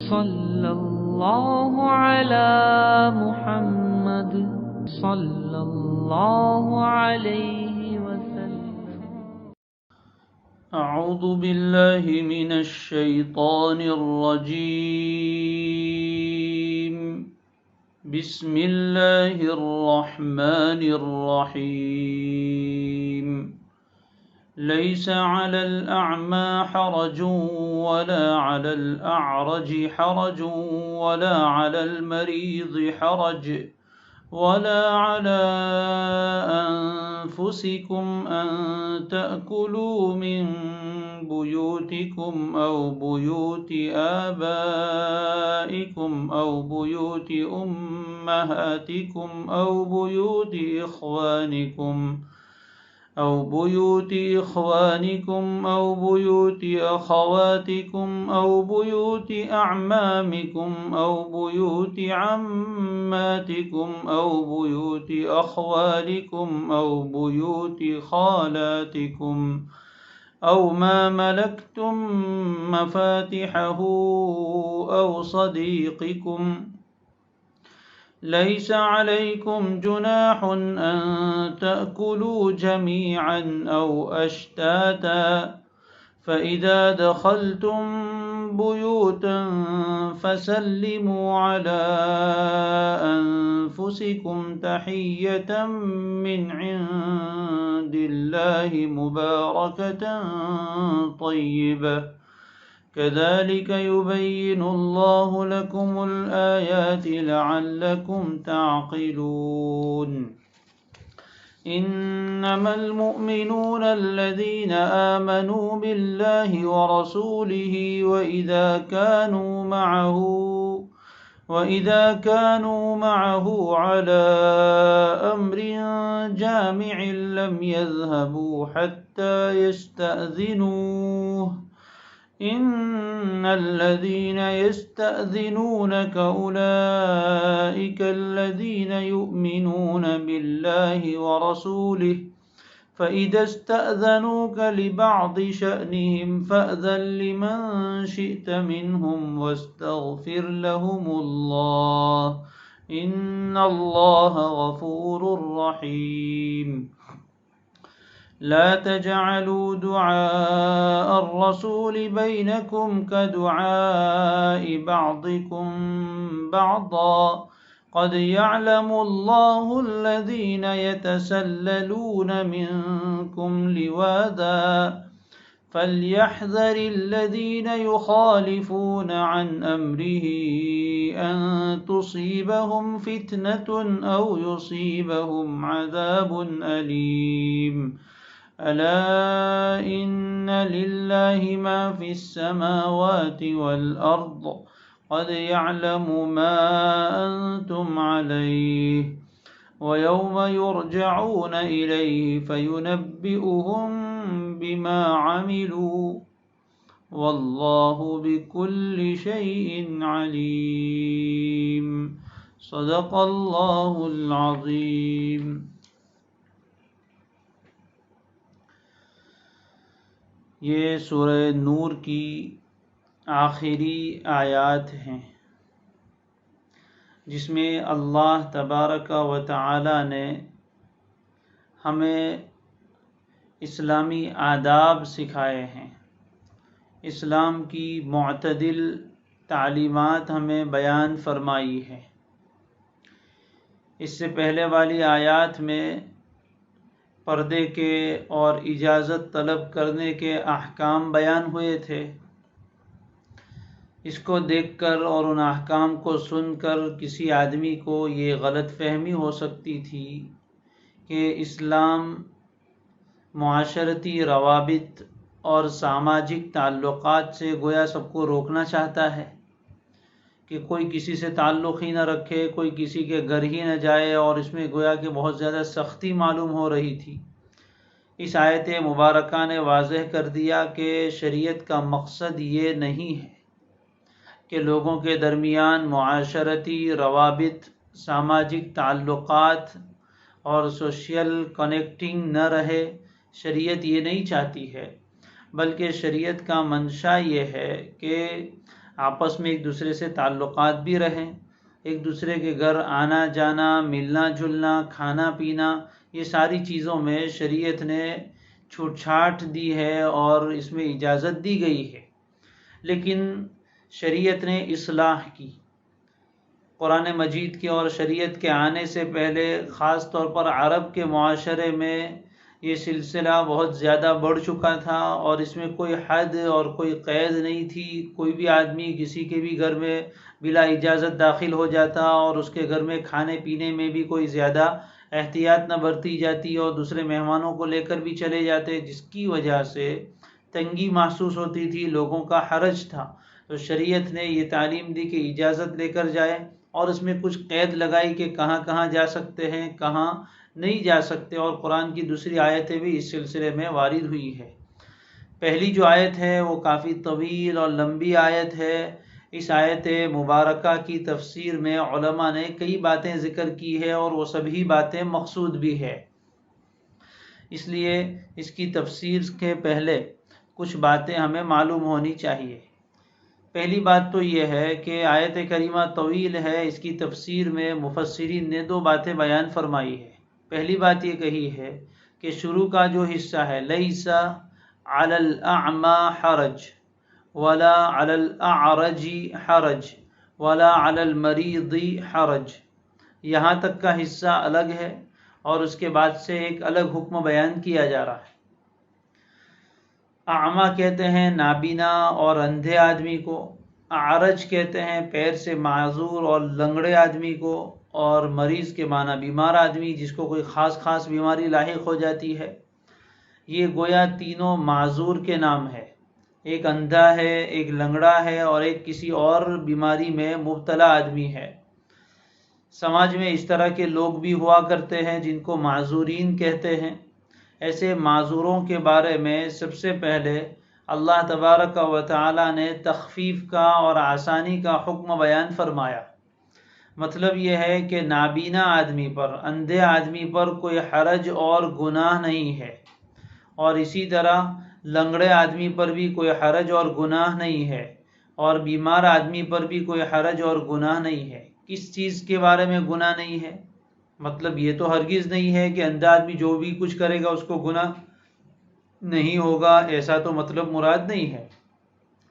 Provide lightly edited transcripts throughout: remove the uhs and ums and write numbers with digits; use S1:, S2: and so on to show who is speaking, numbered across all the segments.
S1: صلى الله على محمد صلى الله عليه وسلم.
S2: أعوذ بالله من الشيطان الرجيم. بسم الله الرحمن الرحيم. ليس على الأعمى حرج ولا على الأعرج حرج ولا على المريض حرج ولا على أنفسكم أن تأكلوا من بيوتكم أو بيوت آبائكم أو بيوت أمهاتكم أو بيوت إخوانكم أو بيوت إخوانكم أو بيوت أخواتكم أو بيوت أعمامكم أو بيوت عماتكم أو بيوت أخوالكم أو بيوت خالاتكم أو ما ملكتم مفاتحه أو صديقكم. ليس عليكم جناح أن تأكلوا جميعا أو أشتاتا، فإذا دخلتم بيوتا فسلموا على أنفسكم تحية من عند الله مباركة طيبة، كذلك يبين الله لكم الآيات لعلكم تعقلون. إنما المؤمنون الذين آمنوا بالله ورسوله وإذا كانوا معه على أمر جامع لم يذهبوا حتى يستأذنوه. إن الذين يستأذنونك أولئك الذين يؤمنون بالله ورسوله، فإذا استأذنوك لبعض شأنهم فأذن لمن شئت منهم واستغفر لهم الله، إن الله غفور رحيم. لا تجعلوا دعاء الرسول بينكم كدعاء بعضكم بعضا، قد يعلم الله الذين يتسللون منكم لواذا، فليحذر الذين يخالفون عن أمره أن تصيبهم فتنة أو يصيبهم عذاب أليم. ألا إن لله ما في السماوات والأرض، قد يعلم ما أنتم عليه، ويوم يرجعون إليه فينبئهم بما عملوا، والله بكل شيء عليم. صدق اللہ العظیم. یہ سورہ نور کی آخری آیات ہیں جس میں اللہ تبارک و تعالی نے ہمیں اسلامی آداب سکھائے ہیں، اسلام کی معتدل تعلیمات ہمیں بیان فرمائی ہے. اس سے پہلے والی آیات میں پردے کے اور اجازت طلب کرنے کے احکام بیان ہوئے تھے. اس کو دیکھ کر اور ان احکام کو سن کر کسی آدمی کو یہ غلط فہمی ہو سکتی تھی کہ اسلام معاشرتی روابط اور سماجک تعلقات سے گویا سب کو روکنا چاہتا ہے کہ کوئی کسی سے تعلق ہی نہ رکھے، کوئی کسی کے گھر ہی نہ جائے، اور اس میں گویا کہ بہت زیادہ سختی معلوم ہو رہی تھی. اس آیت مبارکہ نے واضح کر دیا کہ شریعت کا مقصد یہ نہیں ہے کہ لوگوں کے درمیان معاشرتی روابط، سماجک تعلقات اور سوشل کنیکٹنگ نہ رہے. شریعت یہ نہیں چاہتی ہے، بلکہ شریعت کا منشا یہ ہے کہ آپس میں ایک دوسرے سے تعلقات بھی رہیں، ایک دوسرے کے گھر آنا جانا، ملنا جلنا، کھانا پینا، یہ ساری چیزوں میں شریعت نے چھوٹ چھاٹ دی ہے اور اس میں اجازت دی گئی ہے۔ لیکن شریعت نے اصلاح کی، قرآن مجید کے اور شریعت کے آنے سے پہلے خاص طور پر عرب کے معاشرے میں یہ سلسلہ بہت زیادہ بڑھ چکا تھا اور اس میں کوئی حد اور کوئی قید نہیں تھی۔ کوئی بھی آدمی کسی کے بھی گھر میں بلا اجازت داخل ہو جاتا اور اس کے گھر میں کھانے پینے میں بھی کوئی زیادہ احتیاط نہ برتی جاتی اور دوسرے مہمانوں کو لے کر بھی چلے جاتے، جس کی وجہ سے تنگی محسوس ہوتی تھی، لوگوں کا حرج تھا۔ تو شریعت نے یہ تعلیم دی کہ اجازت لے کر جائے اور اس میں کچھ قید لگائی کہ کہاں کہاں جا سکتے ہیں، کہاں نہیں جا سکتے، اور قرآن کی دوسری آیتیں بھی اس سلسلے میں وارد ہوئی ہے۔ پہلی جو آیت ہے وہ کافی طویل اور لمبی آیت ہے۔ اس آیت مبارکہ کی تفسیر میں علماء نے کئی باتیں ذکر کی ہے اور وہ سبھی باتیں مقصود بھی ہے، اس لیے اس کی تفسیر کے پہلے کچھ باتیں ہمیں معلوم ہونی چاہیے۔ پہلی بات تو یہ ہے کہ آیت کریمہ طویل ہے، اس کی تفسیر میں مفسرین نے 2 باتیں بیان فرمائی ہے۔ پہلی بات یہ کہی ہے کہ شروع کا جو حصہ ہے لیس علی الاعمى حرج ولا علی الاعرج حرج ولا علی المریض حرج، یہاں تک کا حصہ الگ ہے اور اس کے بعد سے ایک الگ حکم بیان کیا جا رہا ہے۔ اعمى کہتے ہیں نابینا اور اندھے آدمی کو، اعرج کہتے ہیں پیر سے معذور اور لنگڑے آدمی کو، اور مریض کے معنی بیمار آدمی جس کو کوئی خاص بیماری لاحق ہو جاتی ہے۔ یہ گویا تینوں معذور کے نام ہے، ایک اندھا ہے، ایک لنگڑا ہے اور ایک کسی اور بیماری میں مبتلا آدمی ہے۔ سماج میں اس طرح کے لوگ بھی ہوا کرتے ہیں جن کو معذورین کہتے ہیں۔ ایسے معذوروں کے بارے میں سب سے پہلے اللہ تبارک و تعالی نے تخفیف کا اور آسانی کا حکم بیان فرمایا۔ مطلب یہ ہے کہ نابینا آدمی پر، اندھے آدمی پر کوئی حرج اور گناہ نہیں ہے، اور اسی طرح لنگڑے آدمی پر بھی کوئی حرج اور گناہ نہیں ہے، اور بیمار آدمی پر بھی کوئی حرج اور گناہ نہیں ہے۔ کس چیز کے بارے میں گناہ نہیں ہے؟ مطلب یہ تو ہرگز نہیں ہے کہ اندھا آدمی جو بھی کچھ کرے گا اس کو گناہ نہیں ہوگا، ایسا تو مطلب مراد نہیں ہے۔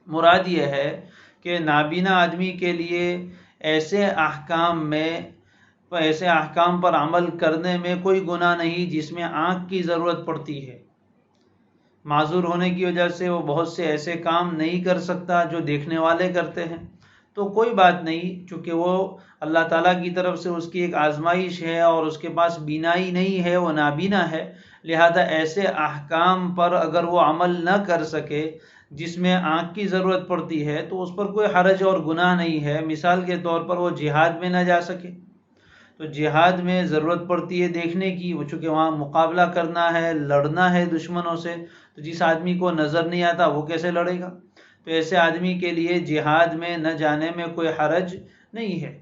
S2: مراد یہ ہے کہ نابینا آدمی کے لیے ایسے احکام پر عمل کرنے میں کوئی گناہ نہیں جس میں آنکھ کی ضرورت پڑتی ہے۔ معذور ہونے کی وجہ سے وہ بہت سے ایسے کام نہیں کر سکتا جو دیکھنے والے کرتے ہیں، تو کوئی بات نہیں، چونکہ وہ اللہ تعالیٰ کی طرف سے اس کی ایک آزمائش ہے اور اس کے پاس بینائی نہیں ہے، وہ نابینا ہے، لہذا ایسے احکام پر اگر وہ عمل نہ کر سکے جس میں آنکھ کی ضرورت پڑتی ہے تو اس پر کوئی حرج اور گناہ نہیں ہے۔ مثال کے طور پر وہ جہاد میں نہ جا سکے، تو جہاد میں ضرورت پڑتی ہے دیکھنے کی، وہ چونکہ وہاں مقابلہ کرنا ہے، لڑنا ہے دشمنوں سے، تو جس آدمی کو نظر نہیں آتا وہ کیسے لڑے گا؟ تو ایسے آدمی کے لیے جہاد میں نہ جانے میں کوئی حرج نہیں ہے۔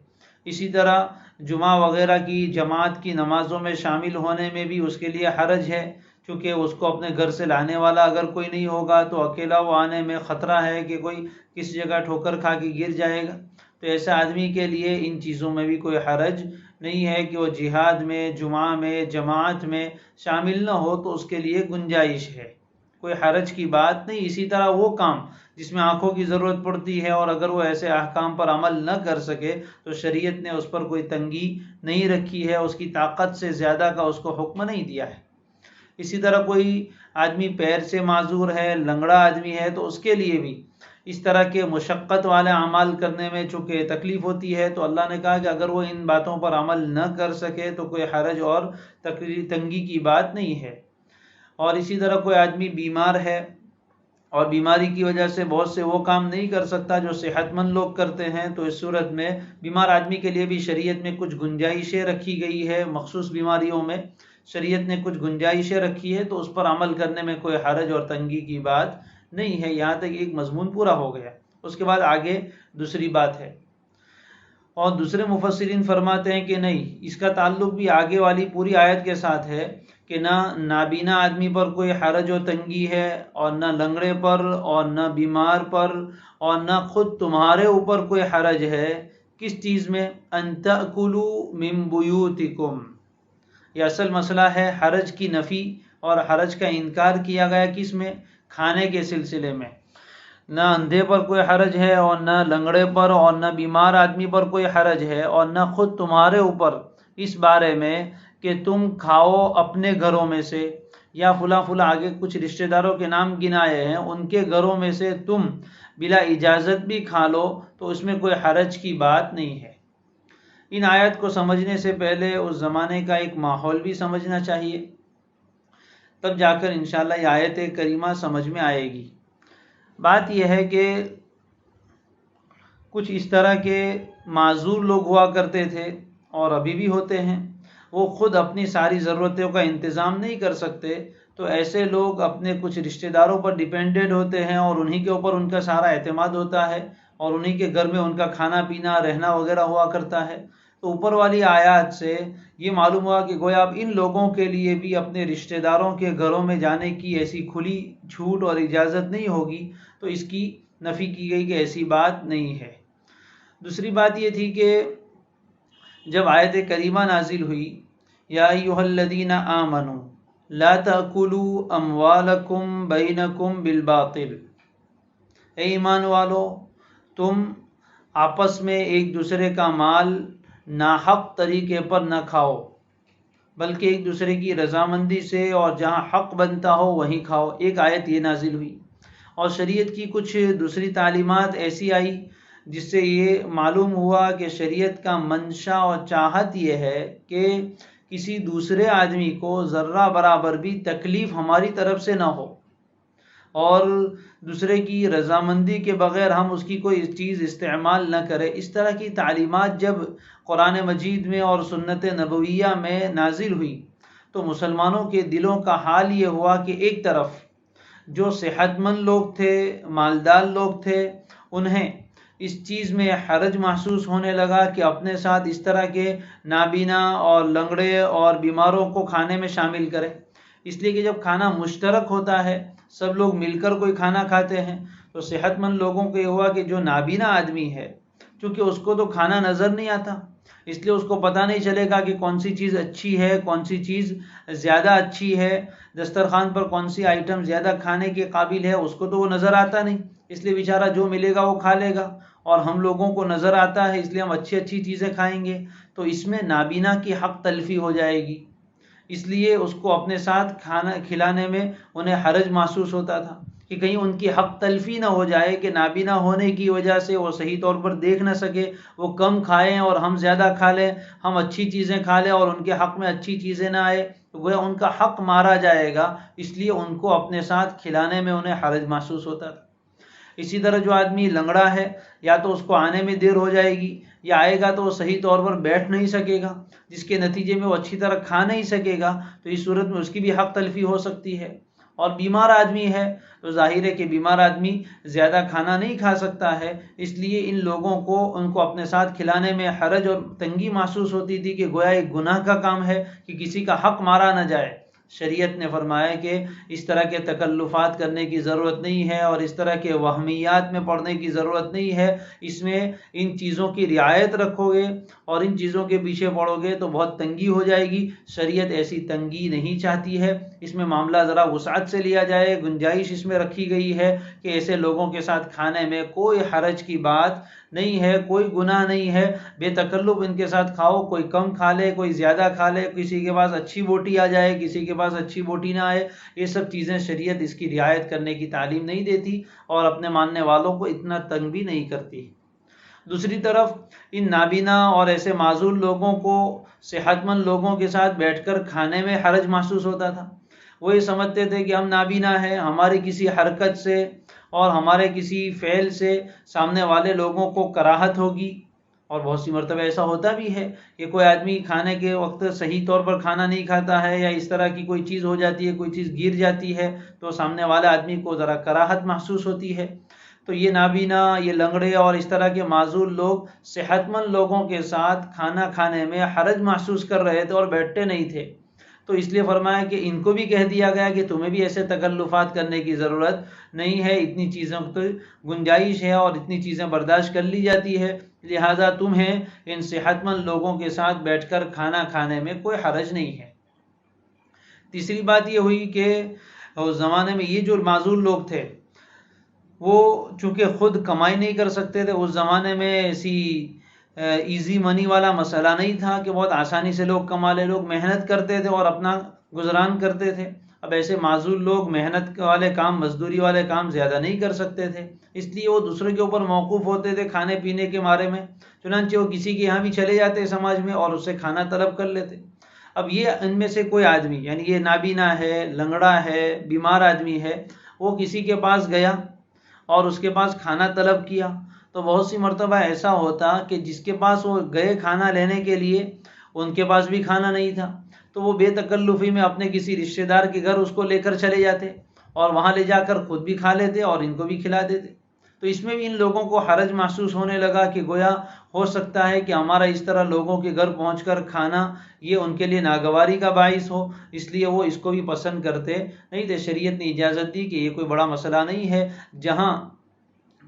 S2: اسی طرح جمعہ وغیرہ کی جماعت کی نمازوں میں شامل ہونے میں بھی اس کے لیے حرج ہے، کیونکہ اس کو اپنے گھر سے لانے والا اگر کوئی نہیں ہوگا تو اکیلا وہ آنے میں خطرہ ہے کہ کوئی کس جگہ ٹھوکر کھا کے گر جائے گا۔ تو ایسے آدمی کے لیے ان چیزوں میں بھی کوئی حرج نہیں ہے کہ وہ جہاد میں، جمعہ میں، جماعت میں شامل نہ ہو، تو اس کے لیے گنجائش ہے، کوئی حرج کی بات نہیں۔ اسی طرح وہ کام جس میں آنکھوں کی ضرورت پڑتی ہے اور اگر وہ ایسے احکام پر عمل نہ کر سکے تو شریعت نے اس پر کوئی تنگی نہیں رکھی ہے، اس کی طاقت سے زیادہ کا اس کو حکم نہیں دیا ہے۔ اسی طرح کوئی آدمی پیر سے معذور ہے، لنگڑا آدمی ہے، تو اس کے لیے بھی اس طرح کے مشقت والے اعمال کرنے میں چونکہ تکلیف ہوتی ہے، تو اللہ نے کہا کہ اگر وہ ان باتوں پر عمل نہ کر سکے تو کوئی حرج اور تنگی کی بات نہیں ہے۔ اور اسی طرح کوئی آدمی بیمار ہے اور بیماری کی وجہ سے بہت سے وہ کام نہیں کر سکتا جو صحت مند لوگ کرتے ہیں، تو اس صورت میں بیمار آدمی کے لیے بھی شریعت میں کچھ گنجائشیں رکھی گئی ہے، مخصوص بیماریوں میں شریعت نے کچھ گنجائشیں رکھی ہے، تو اس پر عمل کرنے میں کوئی حرج اور تنگی کی بات نہیں ہے۔ یہاں تک ایک مضمون پورا ہو گیا۔ اس کے بعد آگے دوسری بات ہے، اور دوسرے مفسرین فرماتے ہیں کہ نہیں، اس کا تعلق بھی آگے والی پوری آیت کے ساتھ ہے کہ نہ نابینا آدمی پر کوئی حرج و تنگی ہے، اور نہ لنگڑے پر، اور نہ بیمار پر، اور نہ خود تمہارے اوپر کوئی حرج ہے۔ کس چیز میں؟ ان تأکلوا من بیوتکم، یہ اصل مسئلہ ہے حرج کی نفی اور حرج کا انکار کیا گیا کس میں؟ کھانے کے سلسلے میں۔ نہ اندھے پر کوئی حرج ہے، اور نہ لنگڑے پر، اور نہ بیمار آدمی پر کوئی حرج ہے، اور نہ خود تمہارے اوپر اس بارے میں کہ تم کھاؤ اپنے گھروں میں سے، یا فلاں فلاں آگے کچھ رشتہ داروں کے نام گنائے ہیں، ان کے گھروں میں سے تم بلا اجازت بھی کھا لو تو اس میں کوئی حرج کی بات نہیں ہے۔ ان آیت کو سمجھنے سے پہلے اس زمانے کا ایک ماحول بھی سمجھنا چاہیے، تب جا کر انشاءاللہ یہ آیت کریمہ سمجھ میں آئے گی۔ بات یہ ہے کہ کچھ اس طرح کے معذور لوگ ہوا کرتے تھے اور ابھی بھی ہوتے ہیں، وہ خود اپنی ساری ضرورتوں کا انتظام نہیں کر سکتے، تو ایسے لوگ اپنے کچھ رشتہ داروں پر ڈیپینڈنٹ ہوتے ہیں، اور انہی کے اوپر ان کا سارا اعتماد ہوتا ہے، اور انہی کے گھر میں ان کا کھانا پینا رہنا وغیرہ ہوا کرتا ہے۔ تو اوپر والی آیات سے یہ معلوم ہوا کہ گویا اب ان لوگوں کے لیے بھی اپنے رشتہ داروں کے گھروں میں جانے کی ایسی کھلی چھوٹ اور اجازت نہیں ہوگی، تو اس کی نفی کی گئی کہ ایسی بات نہیں ہے۔ دوسری بات یہ تھی کہ جب آیت کریمہ نازل ہوئی، یا ایھا الذین آمنوا لا تأکلوا اموالکم بینکم بالباطل، اے ایمان والو تم آپس میں ایک دوسرے کا مال ناحق طریقے پر نہ کھاؤ، بلکہ ایک دوسرے کی رضامندی سے، اور جہاں حق بنتا ہو وہیں کھاؤ۔ ایک آیت یہ نازل ہوئی، اور شریعت کی کچھ دوسری تعلیمات ایسی آئی جس سے یہ معلوم ہوا کہ شریعت کا منشا اور چاہت یہ ہے کہ کسی دوسرے آدمی کو ذرہ برابر بھی تکلیف ہماری طرف سے نہ ہو، اور دوسرے کی رضامندی کے بغیر ہم اس کی کوئی چیز استعمال نہ کریں۔ اس طرح کی تعلیمات جب قرآن مجید میں اور سنت نبویہ میں نازل ہوئی تو مسلمانوں کے دلوں کا حال یہ ہوا کہ ایک طرف جو صحت مند لوگ تھے، مالدار لوگ تھے، انہیں اس چیز میں حرج محسوس ہونے لگا کہ اپنے ساتھ اس طرح کے نابینا اور لنگڑے اور بیماروں کو کھانے میں شامل کریں، اس لیے کہ جب کھانا مشترک ہوتا ہے، سب لوگ مل کر کوئی کھانا کھاتے ہیں، تو صحت مند لوگوں کو یہ ہوا کہ جو نابینا آدمی ہے، چونکہ اس کو تو کھانا نظر نہیں آتا، اس لیے اس کو پتہ نہیں چلے گا کہ کون سی چیز اچھی ہے، کون سی چیز زیادہ اچھی ہے، دسترخوان پر کون سی آئٹم زیادہ کھانے کے قابل ہے، اس کو تو وہ نظر آتا نہیں، اس لیے بیچارہ جو ملے گا وہ کھا لے گا، اور ہم لوگوں کو نظر آتا ہے، اس لیے ہم اچھی اچھی چیزیں کھائیں گے، تو اس میں نابینا کی حق تلفی ہو جائے گی، اس لیے اس کو اپنے ساتھ کھانا کھلانے میں انہیں حرج محسوس ہوتا تھا کہ کہیں ان کی حق تلفی نہ ہو جائے، کہ نابینا ہونے کی وجہ سے وہ صحیح طور پر دیکھ نہ سکے، وہ کم کھائیں اور ہم زیادہ کھا لیں، ہم اچھی چیزیں کھا لیں اور ان کے حق میں اچھی چیزیں نہ آئے، تو گویا ان کا حق مارا جائے گا، اس لیے ان کو اپنے ساتھ کھلانے میں انہیں حرج محسوس ہوتا تھا۔ اسی طرح جو آدمی لنگڑا ہے، یا تو اس کو آنے میں دیر ہو جائے گی، یا آئے گا تو وہ صحیح طور پر بیٹھ نہیں سکے گا، جس کے نتیجے میں وہ اچھی طرح کھا نہیں سکے گا، تو اس صورت میں اس کی بھی حق تلفی ہو سکتی ہے۔ اور بیمار آدمی ہے تو ظاہر ہے کہ بیمار آدمی زیادہ کھانا نہیں کھا سکتا ہے، اس لیے ان لوگوں کو ان کو اپنے ساتھ کھلانے میں حرج اور تنگی محسوس ہوتی تھی کہ گویا ایک گناہ کا کام ہے کہ کسی کا حق مارا نہ جائے۔ شریعت نے فرمایا کہ اس طرح کے تکلفات کرنے کی ضرورت نہیں ہے، اور اس طرح کے وہمیات میں پڑنے کی ضرورت نہیں ہے، اس میں ان چیزوں کی رعایت رکھو گے اور ان چیزوں کے پیچھے پڑو گے تو بہت تنگی ہو جائے گی۔ شریعت ایسی تنگی نہیں چاہتی ہے، اس میں معاملہ ذرا وسعت سے لیا جائے، گنجائش اس میں رکھی گئی ہے کہ ایسے لوگوں کے ساتھ کھانے میں کوئی حرج کی بات نہیں ہے، کوئی گناہ نہیں ہے، بے تکلف ان کے ساتھ کھاؤ، کوئی کم کھا لے، کوئی زیادہ کھا لے، کسی کے پاس اچھی بوٹی آ جائے، کسی کے پاس اچھی بوٹی نہ آئے، یہ سب چیزیں شریعت اس کی رعایت کرنے کی تعلیم نہیں دیتی، اور اپنے ماننے والوں کو اتنا تنگ بھی نہیں کرتی۔ دوسری طرف ان نابینا اور ایسے معذور لوگوں کو صحت مند لوگوں کے ساتھ بیٹھ کر کھانے میں حرج محسوس ہوتا تھا۔ وہ یہ سمجھتے تھے کہ ہم نابینا ہیں، ہماری کسی حرکت سے اور ہمارے کسی فعل سے سامنے والے لوگوں کو کراہت ہوگی، اور بہت سی مرتبہ ایسا ہوتا بھی ہے کہ کوئی آدمی کھانے کے وقت صحیح طور پر کھانا نہیں کھاتا ہے، یا اس طرح کی کوئی چیز ہو جاتی ہے، کوئی چیز گر جاتی ہے، تو سامنے والے آدمی کو ذرا کراہت محسوس ہوتی ہے۔ تو یہ نابینا، یہ لنگڑے اور اس طرح کے معذور لوگ صحت مند لوگوں کے ساتھ کھانا کھانے میں حرج محسوس کر رہے تھے اور بیٹھتے نہیں تھے، تو اس لیے فرمایا کہ ان کو بھی کہہ دیا گیا کہ تمہیں بھی ایسے تکلفات کرنے کی ضرورت نہیں ہے، اتنی چیزوں کی گنجائش ہے اور اتنی چیزیں برداشت کر لی جاتی ہے، لہٰذا تمہیں ان صحت مند لوگوں کے ساتھ بیٹھ کر کھانا کھانے میں کوئی حرج نہیں ہے۔ تیسری بات یہ ہوئی کہ اس زمانے میں یہ جو معذور لوگ تھے وہ چونکہ خود کمائی نہیں کر سکتے تھے، اس زمانے میں ایسی ایزی منی والا مسئلہ نہیں تھا کہ بہت آسانی سے لوگ کما لے، لوگ محنت کرتے تھے اور اپنا گزران کرتے تھے۔ اب ایسے معذور لوگ محنت والے کام، مزدوری والے کام زیادہ نہیں کر سکتے تھے، اس لیے وہ دوسرے کے اوپر موقوف ہوتے تھے کھانے پینے کے بارے میں، چنانچہ وہ کسی کے یہاں بھی چلے جاتے سماج میں اور اس سے کھانا طلب کر لیتے۔ اب یہ ان میں سے کوئی آدمی، یعنی یہ نابینا ہے، لنگڑا ہے، بیمار آدمی ہے، وہ کسی کے پاس گیا اور اس کے پاس کھانا طلب کیا، تو بہت سی مرتبہ ایسا ہوتا کہ جس کے پاس وہ گئے کھانا لینے کے لیے ان کے پاس بھی کھانا نہیں تھا، تو وہ بے تکلفی میں اپنے کسی رشتہ دار کے گھر اس کو لے کر چلے جاتے اور وہاں لے جا کر خود بھی کھا لیتے اور ان کو بھی کھلا دیتے۔ تو اس میں بھی ان لوگوں کو حرج محسوس ہونے لگا کہ گویا ہو سکتا ہے کہ ہمارا اس طرح لوگوں کے گھر پہنچ کر کھانا یہ ان کے لیے ناگواری کا باعث ہو، اس لیے وہ اس کو بھی پسند کرتے نہیں تھے۔ شریعت نے اجازت دی کہ یہ کوئی بڑا مسئلہ نہیں ہے، جہاں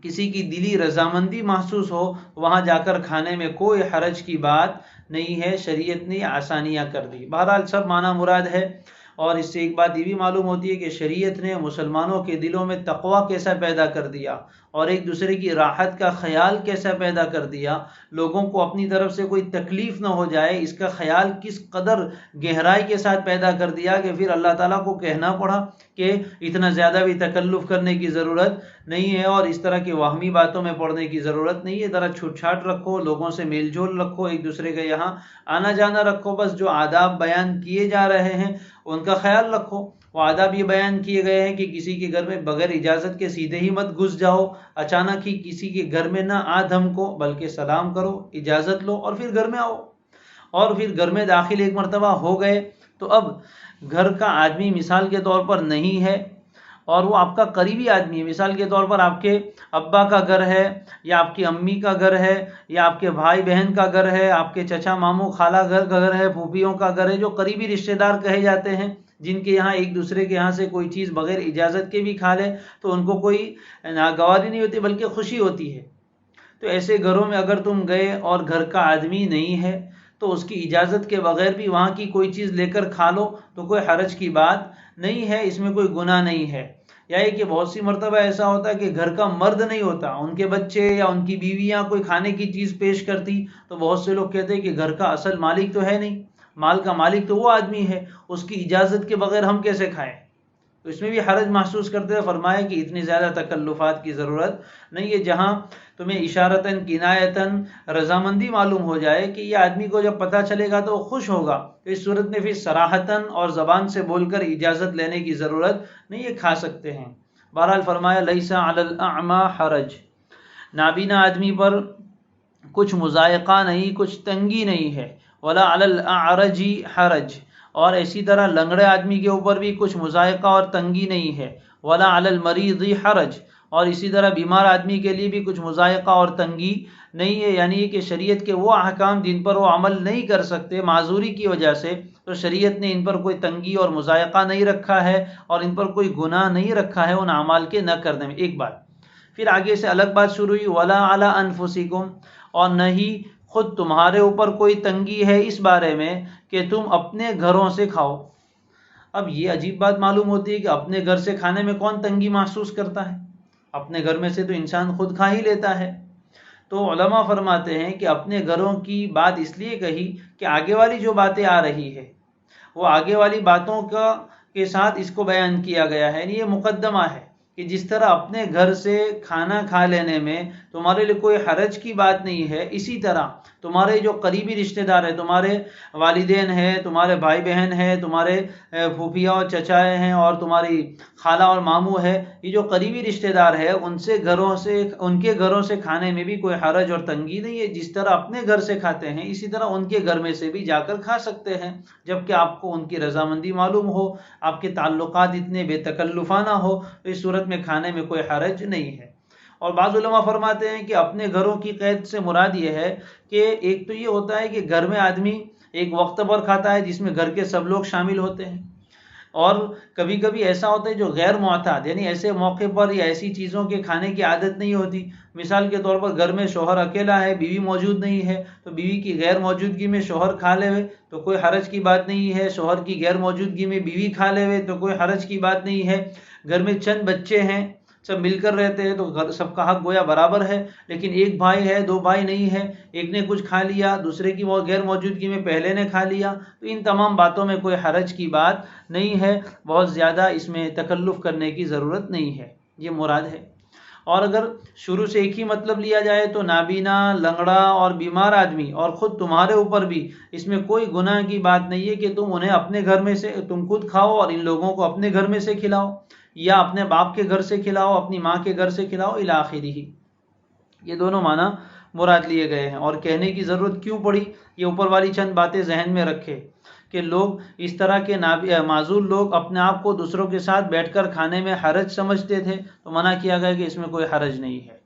S2: کسی کی دلی رضامندی محسوس ہو وہاں جا کر کھانے میں کوئی حرج کی بات نہیں ہے، شریعت نے آسانیاں کر دی۔ بہرحال سب معنی مراد ہے، اور اس سے ایک بات یہ بھی معلوم ہوتی ہے کہ شریعت نے مسلمانوں کے دلوں میں تقویٰ کیسا پیدا کر دیا اور ایک دوسرے کی راحت کا خیال کیسا پیدا کر دیا، لوگوں کو اپنی طرف سے کوئی تکلیف نہ ہو جائے اس کا خیال کس قدر گہرائی کے ساتھ پیدا کر دیا کہ پھر اللہ تعالیٰ کو کہنا پڑا کہ اتنا زیادہ بھی تکلف کرنے کی ضرورت نہیں ہے اور اس طرح کی واہمی باتوں میں پڑنے کی ضرورت نہیں ہے، ذرا چھوٹ چھاٹ رکھو، لوگوں سے میل جول رکھو، ایک دوسرے کے یہاں آنا جانا رکھو، بس جو آداب بیان کیے جا رہے ہیں ان کا خیال رکھو۔ وہ آداب یہ بیان کیے گئے ہیں کہ کسی کے گھر میں بغیر اجازت کے سیدھے ہی مت گھس جاؤ، اچانک ہی کسی کے گھر میں نہ آ دھمکو، بلکہ سلام کرو، اجازت لو اور پھر گھر میں آؤ۔ اور پھر گھر میں داخل ایک مرتبہ ہو گئے تو اب گھر کا آدمی مثال کے طور پر نہیں ہے اور وہ آپ کا قریبی آدمی ہے، مثال کے طور پر آپ کے ابا کا گھر ہے یا آپ کی امی کا گھر ہے یا آپ کے بھائی بہن کا گھر ہے، آپ کے چچا ماموں خالہ کا گھر ہے، پھوپھیوں کا گھر ہے، جو قریبی رشتہ دار کہے جاتے ہیں، جن کے یہاں ایک دوسرے کے یہاں سے کوئی چیز بغیر اجازت کے بھی کھا لے تو ان کو کوئی ناگواری نہیں ہوتی بلکہ خوشی ہوتی ہے۔ تو ایسے گھروں میں اگر تم گئے اور گھر کا آدمی نہیں ہے تو اس کی اجازت کے بغیر بھی وہاں کی کوئی چیز لے کر کھا لو تو کوئی حرج کی بات نہیں ہے، اس میں کوئی گناہ نہیں ہے۔ یا یہ کہ بہت سی مرتبہ ایسا ہوتا ہے کہ گھر کا مرد نہیں ہوتا، ان کے بچے یا ان کی بیویاں کوئی کھانے کی چیز پیش کرتی تو بہت سے لوگ کہتے ہیں کہ گھر کا اصل مالک تو ہے نہیں، مال کا مالک تو وہ آدمی ہے، اس کی اجازت کے بغیر ہم کیسے کھائیں؟ تو اس میں بھی حرج محسوس کرتے ہوئے فرمایا کہ اتنی زیادہ تکلفات کی ضرورت نہیں ہے، جہاں تمہیں اشارتاً کنایتاً رضامندی معلوم ہو جائے کہ یہ آدمی کو جب پتہ چلے گا تو وہ خوش ہوگا، تو اس صورت میں پھر صراحتاً اور زبان سے بول کر اجازت لینے کی ضرورت نہیں، یہ کھا سکتے ہیں۔ بہرحال فرمایا لیس علی الاعمی حرج، نابینا آدمی پر کچھ مضائقہ نہیں، کچھ تنگی نہیں ہے، ولا علی الاعرج حرج، اور اسی طرح لنگڑے آدمی کے اوپر بھی کچھ مضائقہ اور تنگی نہیں ہے، ولا علی المریض حرج، اور اسی طرح بیمار آدمی کے لیے بھی کچھ مضائقہ اور تنگی نہیں ہے، یعنی کہ شریعت کے وہ احکام جن پر وہ عمل نہیں کر سکتے معذوری کی وجہ سے، تو شریعت نے ان پر کوئی تنگی اور مضائقہ نہیں رکھا ہے اور ان پر کوئی گناہ نہیں رکھا ہے ان اعمال کے نہ کرنے میں۔ ایک بات پھر آگے سے الگ بات شروع ہوئی، ولا علی انفسکم، اور نہ ہی خود تمہارے اوپر کوئی تنگی ہے اس بارے میں کہ تم اپنے گھروں سے کھاؤ۔ اب یہ عجیب بات معلوم ہوتی ہے کہ اپنے گھر سے کھانے میں کون تنگی محسوس کرتا ہے؟ اپنے گھر میں سے تو انسان خود کھا ہی لیتا ہے۔ تو علماء فرماتے ہیں کہ اپنے گھروں کی بات اس لیے کہی کہ آگے والی جو باتیں آ رہی ہے وہ آگے والی باتوں کے ساتھ اس کو بیان کیا گیا ہے، یعنی یہ مقدمہ ہے کہ جس طرح اپنے گھر سے کھانا کھا لینے میں تمہارے لیے کوئی حرج کی بات نہیں ہے، اسی طرح تمہارے جو قریبی رشتہ دار ہیں، تمہارے والدین ہیں، تمہارے بھائی بہن ہیں، تمہارے پھوپھیاں اور چچائے ہیں اور تمہاری خالہ اور ماموں ہے، یہ جو قریبی رشتہ دار ہے ان کے گھروں سے کھانے میں بھی کوئی حرج اور تنگی نہیں ہے، جس طرح اپنے گھر سے کھاتے ہیں اسی طرح ان کے گھر میں سے بھی جا کر کھا سکتے ہیں، جبکہ آپ کو ان کی رضامندی معلوم ہو، آپ کے تعلقات اتنے بے تکلفانہ ہو، تو اس صورت میں کھانے میں کوئی حرج نہیں ہے۔ اور بعض علماء فرماتے ہیں کہ اپنے گھروں کی قید سے مراد یہ ہے کہ ایک تو یہ ہوتا ہے کہ گھر میں آدمی ایک وقت پر کھاتا ہے جس میں گھر کے سب لوگ شامل ہوتے ہیں، اور کبھی کبھی ایسا ہوتا ہے جو غیر معتاد، یعنی ایسے موقع پر یا ایسی چیزوں کے کھانے کی عادت نہیں ہوتی. مثال کے طور پر گھر میں شوہر اکیلا ہے، بیوی موجود نہیں ہے، تو بیوی کی غیر موجودگی میں شوہر کھا لے تو کوئی حرج کی بات نہیں ہے. شوہر کی غیر موجودگی میں بیوی کھا لے تو کوئی حرج کی بات نہیں ہے. گھر میں چند بچے ہیں، سب مل کر رہتے ہیں، تو گھر سب کا حق گویا برابر ہے. لیکن ایک بھائی ہے، دو بھائی نہیں ہے، ایک نے کچھ کھا لیا، دوسرے کی غیر موجودگی میں پہلے نے کھا لیا، تو ان تمام باتوں میں کوئی حرج کی بات نہیں ہے. بہت زیادہ اس میں تکلف کرنے کی ضرورت نہیں ہے، یہ مراد ہے. اور اگر شروع سے ایک ہی مطلب لیا جائے تو نابینا، لنگڑا اور بیمار آدمی اور خود تمہارے اوپر بھی اس میں کوئی گناہ کی بات نہیں ہے کہ تم انہیں اپنے گھر میں سے تم خود کھاؤ اور ان لوگوں کو اپنے گھر میں سے کھلاؤ، یا اپنے باپ کے گھر سے کھلاؤ، اپنی ماں کے گھر سے کھلاؤ الی آخرہ. یہ دونوں معنی مراد لیے گئے ہیں. اور کہنے کی ضرورت کیوں پڑی؟ یہ اوپر والی چند باتیں ذہن میں رکھے کہ لوگ اس طرح کے معذور لوگ اپنے آپ کو دوسروں کے ساتھ بیٹھ کر کھانے میں حرج سمجھتے تھے، تو منع کیا گیا کہ اس میں کوئی حرج نہیں ہے.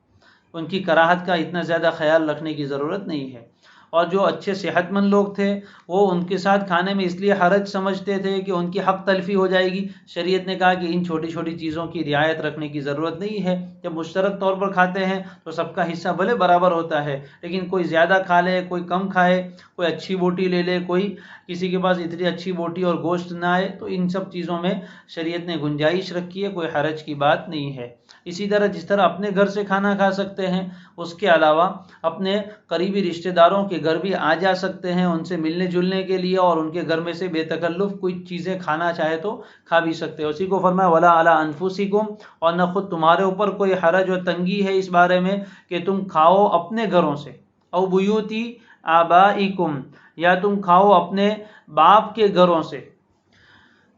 S2: ان کی کراہت کا اتنا زیادہ خیال رکھنے کی ضرورت نہیں ہے. اور جو اچھے صحت مند لوگ تھے وہ ان کے ساتھ کھانے میں اس لیے حرج سمجھتے تھے کہ ان کی حق تلفی ہو جائے گی. شریعت نے کہا کہ ان چھوٹی چھوٹی چیزوں کی رعایت رکھنے کی ضرورت نہیں ہے. جب مشترک طور پر کھاتے ہیں تو سب کا حصہ بھلے برابر ہوتا ہے، لیکن کوئی زیادہ کھا لے، کوئی کم کھائے، کوئی اچھی بوٹی لے لے، کوئی کسی کے پاس اتنی اچھی بوٹی اور گوشت نہ آئے، تو ان سب چیزوں میں شریعت نے گنجائش رکھی ہے، کوئی حرج کی بات نہیں ہے. اسی طرح جس طرح اپنے گھر سے کھانا کھا سکتے ہیں، اس کے علاوہ اپنے قریبی رشتہ داروں کے گھر بھی آ جا سکتے ہیں ان سے ملنے جلنے کے لیے، اور ان کے گھر میں سے بے تکلف کوئی چیزیں کھانا چاہے تو کھا بھی سکتے ہیں. اسی کو فرمایا ولا علی انفسکم، اور نہ خود تمہارے اوپر کوئی حرج و تنگی ہے اس بارے میں کہ تم کھاؤ اپنے گھروں سے، او بیوتی آبائکم، یا تم کھاؤ اپنے باپ کے گھروں سے.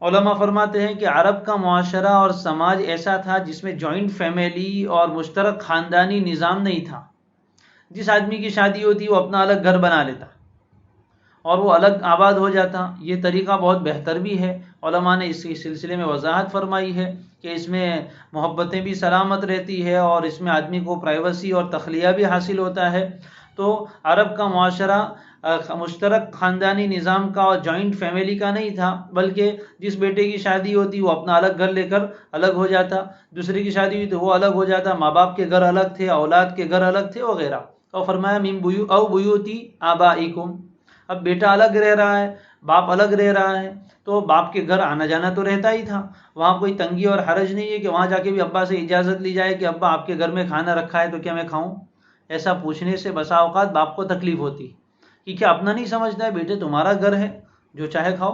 S2: علماء فرماتے ہیں کہ عرب کا معاشرہ اور سماج ایسا تھا جس میں جوائنٹ فیملی اور مشترک خاندانی نظام نہیں تھا. جس آدمی کی شادی ہوتی وہ اپنا الگ گھر بنا لیتا اور وہ الگ آباد ہو جاتا. یہ طریقہ بہت بہتر بھی ہے. علماء نے اس سلسلے میں وضاحت فرمائی ہے کہ اس میں محبتیں بھی سلامت رہتی ہے اور اس میں آدمی کو پرائیویسی اور تخلیہ بھی حاصل ہوتا ہے. تو عرب کا معاشرہ مشترک خاندانی نظام کا اور جوائنٹ فیملی کا نہیں تھا، بلکہ جس بیٹے کی شادی ہوتی وہ اپنا الگ گھر لے کر الگ ہو جاتا، دوسرے کی شادی ہوئی تو وہ الگ ہو جاتا، ماں باپ کے گھر الگ تھے، اولاد کے گھر الگ تھے وغیرہ. اور فرمایا او بیوتی آبائکم، اب بیٹا الگ رہ رہا ہے، باپ الگ رہ رہا ہے، تو باپ کے گھر آنا جانا تو رہتا ہی تھا. وہاں کوئی تنگی اور حرج نہیں ہے کہ وہاں جا کے بھی ابا سے اجازت لی جائے کہ ابا آپ کے گھر میں کھانا رکھا ہے تو کیا میں کھاؤں. ایسا پوچھنے سے بسا اوقات باپ کو تکلیف ہوتی کہ کیا اپنا نہیں سمجھتا ہے، بیٹے تمہارا گھر ہے، جو چاہے کھاؤ.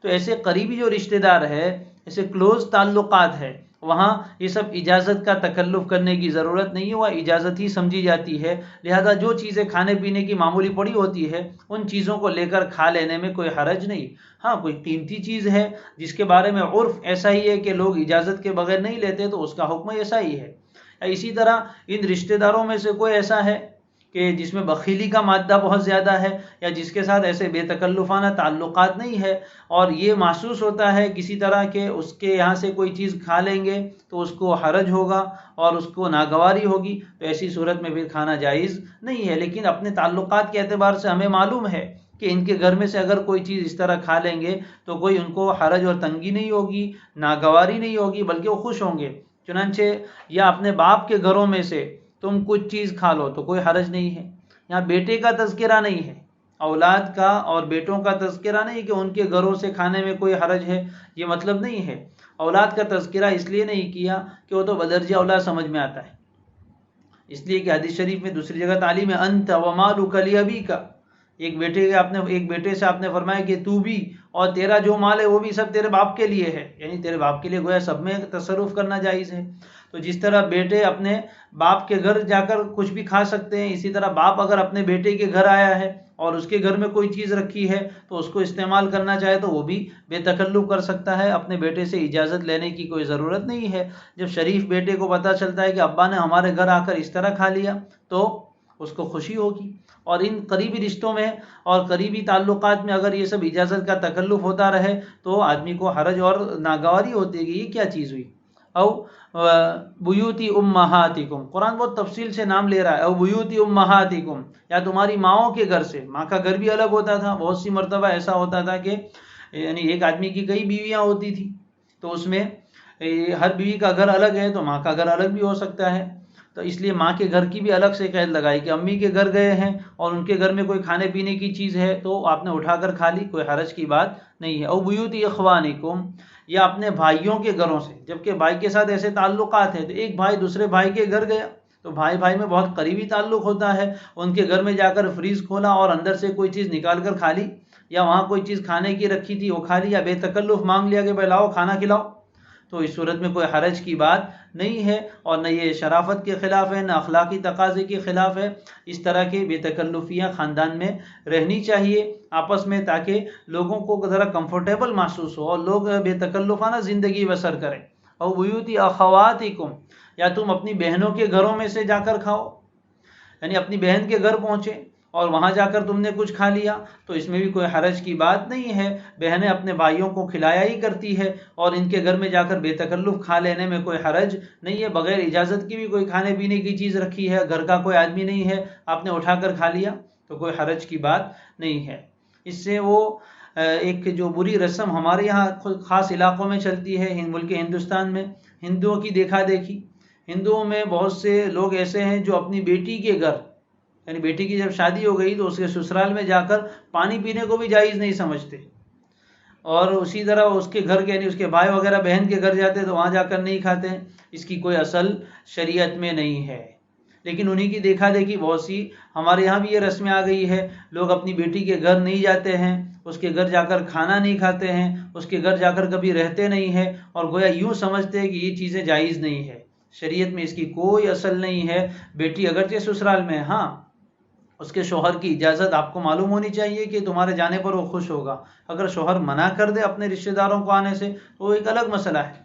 S2: تو ایسے قریبی جو رشتہ دار ہے، ایسے کلوز تعلقات ہے، وہاں یہ سب اجازت کا تکلف کرنے کی ضرورت نہیں ہے، وہ اجازت ہی سمجھی جاتی ہے. لہذا جو چیزیں کھانے پینے کی معمولی پڑی ہوتی ہے ان چیزوں کو لے کر کھا لینے میں کوئی حرج نہیں. ہاں کوئی قیمتی چیز ہے جس کے بارے میں عرف ایسا ہی ہے کہ لوگ اجازت کے بغیر نہیں لیتے تو اس کا حکم ایسا ہی ہے. اسی طرح ان رشتہ داروں میں سے کوئی ایسا ہے کہ جس میں بخیلی کا مادہ بہت زیادہ ہے، یا جس کے ساتھ ایسے بے تکلفانہ تعلقات نہیں ہے، اور یہ محسوس ہوتا ہے کسی طرح کہ اس کے یہاں سے کوئی چیز کھا لیں گے تو اس کو حرج ہوگا اور اس کو ناگواری ہوگی، تو ایسی صورت میں پھر کھانا جائز نہیں ہے. لیکن اپنے تعلقات کے اعتبار سے ہمیں معلوم ہے کہ ان کے گھر میں سے اگر کوئی چیز اس طرح کھا لیں گے تو کوئی ان کو حرج اور تنگی نہیں ہوگی، ناگواری نہیں ہوگی، بلکہ وہ خوش ہوں گے. چنانچہ یا اپنے باپ کے گھروں میں سے تم کچھ چیز کھا لو تو کوئی حرج نہیں ہے. یہاں بیٹے کا تذکرہ نہیں ہے، اولاد کا اور بیٹوں کا تذکرہ نہیں کہ ان کے گھروں سے کھانے میں کوئی حرج ہے، یہ مطلب نہیں ہے. اولاد کا تذکرہ اس لیے نہیں کیا کہ وہ تو بدرجہ اولاد سمجھ میں آتا ہے، اس لیے کہ حدیث شریف میں دوسری جگہ تعلیم ہے انت ومالک لابیک. ایک بیٹے سے آپ نے فرمایا کہ تو بھی اور تیرا جو مال ہے وہ بھی سب تیرے باپ کے لیے ہے، یعنی تیرے باپ کے لیے گویا سب میں تصرف کرنا جائز ہے. تو جس طرح بیٹے اپنے باپ کے گھر جا کر کچھ بھی کھا سکتے ہیں، اسی طرح باپ اگر اپنے بیٹے کے گھر آیا ہے اور اس کے گھر میں کوئی چیز رکھی ہے تو اس کو استعمال کرنا چاہے تو وہ بھی بے تکلف کر سکتا ہے، اپنے بیٹے سے اجازت لینے کی کوئی ضرورت نہیں ہے. جب شریف بیٹے کو پتہ چلتا ہے کہ ابا نے ہمارے گھر آ کر اس طرح کھا لیا تو اس کو خوشی ہوگی. اور ان قریبی رشتوں میں اور قریبی تعلقات میں اگر یہ سب اجازت کا تکلف ہوتا رہے تو آدمی کو حرج اور ناگواری ہوتی ہے کہ یہ کیا چیز ہوئی. او بیوتی امہاتکم، قرآن بہت تفصیل سے نام لے رہا ہے، او بیوتی امہاتکم، یا تمہاری ماؤں کے گھر سے. ماں کا گھر بھی الگ ہوتا تھا. بہت سی مرتبہ ایسا ہوتا تھا کہ یعنی ایک آدمی کی کئی بیویاں ہوتی تھی، تو اس میں ہر بیوی کا گھر الگ ہے تو ماں کا گھر الگ بھی ہو سکتا ہے. تو اس لیے ماں کے گھر کی بھی الگ سے قید لگائی کہ امی کے گھر گئے ہیں اور ان کے گھر میں کوئی کھانے پینے کی چیز ہے تو آپ نے اٹھا کر کھا لی، کوئی حرج کی بات نہیں ہے. او بیوتی اخوانکم، یا اپنے بھائیوں کے گھروں سے، جبکہ بھائی کے ساتھ ایسے تعلقات ہیں تو ایک بھائی دوسرے بھائی کے گھر گیا تو بھائی بھائی میں بہت قریبی تعلق ہوتا ہے، ان کے گھر میں جا کر فریز کھولا اور اندر سے کوئی چیز نکال کر کھا لی، یا وہاں کوئی چیز کھانے کی رکھی تھی وہ کھا لی، یا بے تکلف مانگ لیا کہ بھائی لاؤ کھانا کھلاؤ، تو اس صورت میں کوئی حرج کی بات نہیں ہے اور نہ یہ شرافت کے خلاف ہے نہ اخلاقی تقاضے کے خلاف ہے. اس طرح کے بے تکلفیاں خاندان میں رہنی چاہیے آپس میں، تاکہ لوگوں کو ذرا کمفرٹیبل محسوس ہو اور لوگ بے تکلفانہ زندگی بسر کریں. او بیوتی اخواتکم، یا تم اپنی بہنوں کے گھروں میں سے جا کر کھاؤ، یعنی اپنی بہن کے گھر پہنچے اور وہاں جا کر تم نے کچھ کھا لیا تو اس میں بھی کوئی حرج کی بات نہیں ہے. بہنیں اپنے بھائیوں کو کھلایا ہی کرتی ہے اور ان کے گھر میں جا کر بے تکلف کھا لینے میں کوئی حرج نہیں ہے. بغیر اجازت کی بھی کوئی کھانے پینے کی چیز رکھی ہے، گھر کا کوئی آدمی نہیں ہے، آپ نے اٹھا کر کھا لیا تو کوئی حرج کی بات نہیں ہے. اس سے وہ ایک جو بری رسم ہمارے یہاں خاص علاقوں میں چلتی ہے، ملک ہندوستان میں، ہندوؤں کی دیکھا دیکھی. ہندوؤں میں بہت سے لوگ ایسے ہیں جو اپنی بیٹی کے گھر، یعنی بیٹی کی جب شادی ہو گئی تو اس کے سسرال میں جا کر پانی پینے کو بھی جائز نہیں سمجھتے، اور اسی طرح اس کے گھر کے یعنی اس کے بھائی وغیرہ بہن کے گھر جاتے تو وہاں جا کر نہیں کھاتے. اس کی کوئی اصل شریعت میں نہیں ہے، لیکن انہی کی دیکھا دیکھی بہت سی ہمارے یہاں بھی یہ رسمیں آ گئی ہے. لوگ اپنی بیٹی کے گھر نہیں جاتے ہیں، اس کے گھر جا کر کھانا نہیں کھاتے ہیں، اس کے گھر جا کر کبھی رہتے نہیں ہیں، اور گویا یوں سمجھتے ہیں کہ یہ چیزیں جائز نہیں ہے. شریعت میں اس کی کوئی اصل نہیں ہے. بیٹی اگرچہ سسرال میں، ہاں اس کے شوہر کی اجازت آپ کو معلوم ہونی چاہیے کہ تمہارے جانے پر وہ خوش ہوگا. اگر شوہر منع کر دے اپنے رشتہ داروں کو آنے سے تو وہ ایک الگ مسئلہ ہے،